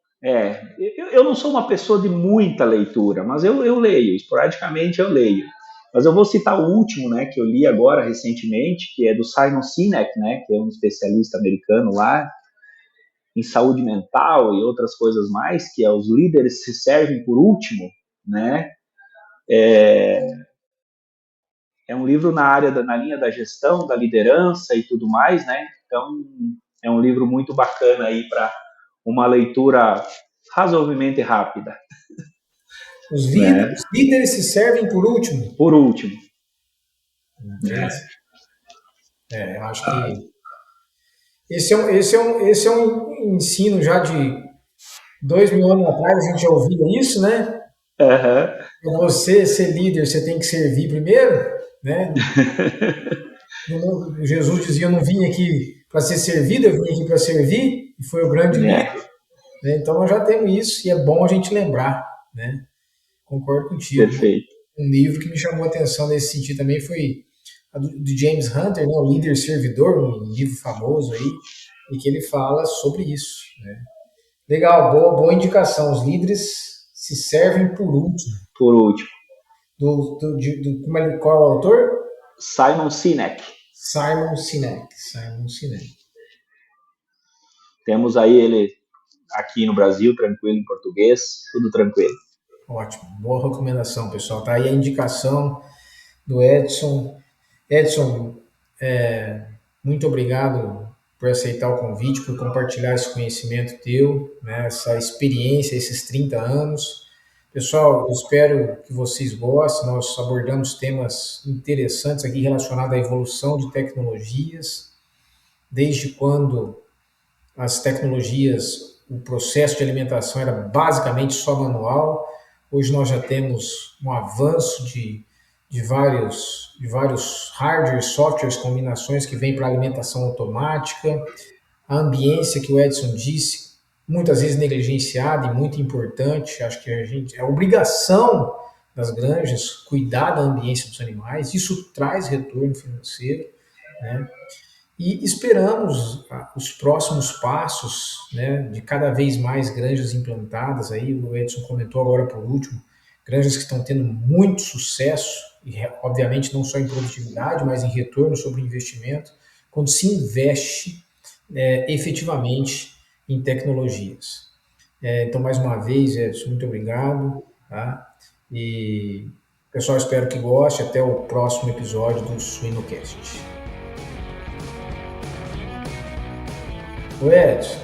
eu não sou uma pessoa de muita leitura, mas eu leio, esporadicamente eu leio. Mas eu vou citar o último, né, que eu li agora recentemente, que é do Simon Sinek, né, que é um especialista americano lá em saúde mental e outras coisas mais, que é Os Líderes se Servem por Último, né? É um livro na linha da gestão, da liderança e tudo mais, né? Então, é um livro muito bacana aí para uma leitura razoavelmente rápida, Os né? líderes se servem por último. Por último, Interessante. Eu acho que esse é um ensino já de 2.000 anos atrás, a gente já ouvia isso, né? uhum. Para você ser líder, você tem que servir primeiro, né? Jesus dizia: eu não vim aqui para ser servido, eu vim aqui para servir, e foi o grande líder. Né? Então nós já temos isso, e é bom a gente lembrar, né? Concordo contigo. Perfeito. Um livro que me chamou a atenção nesse sentido também foi do James Hunter, né? O Líder Servidor, um livro famoso aí, e que ele fala sobre isso, né? Legal, boa indicação. Os líderes se servem por último. Por último. Qual é o autor? Simon Sinek. Simon Sinek. Temos aí ele aqui no Brasil, tranquilo, em português, tudo tranquilo. Ótimo, boa recomendação, pessoal. Tá aí a indicação do Edson. Edson, muito obrigado por aceitar o convite, por compartilhar esse conhecimento teu, né, essa experiência, esses 30 anos. Pessoal, eu espero que vocês gostem. Nós abordamos temas interessantes aqui relacionados à evolução de tecnologias, desde quando as tecnologias, o processo de alimentação era basicamente só manual. Hoje nós já temos um avanço de vários hardwares, softwares, combinações que vêm para alimentação automática. A ambiência que o Edson disse, muitas vezes negligenciada e muito importante. Acho que é obrigação das granjas cuidar da ambiência dos animais. Isso traz retorno financeiro, né? E esperamos os próximos passos, né, de cada vez mais granjas implantadas. Aí o Edson comentou agora por último, granjas que estão tendo muito sucesso, e obviamente não só em produtividade, mas em retorno sobre investimento, quando se investe efetivamente em tecnologias. Então, mais uma vez, Edson, muito obrigado. Tá? E, pessoal, espero que goste. Até o próximo episódio do Suinocast. O Edson,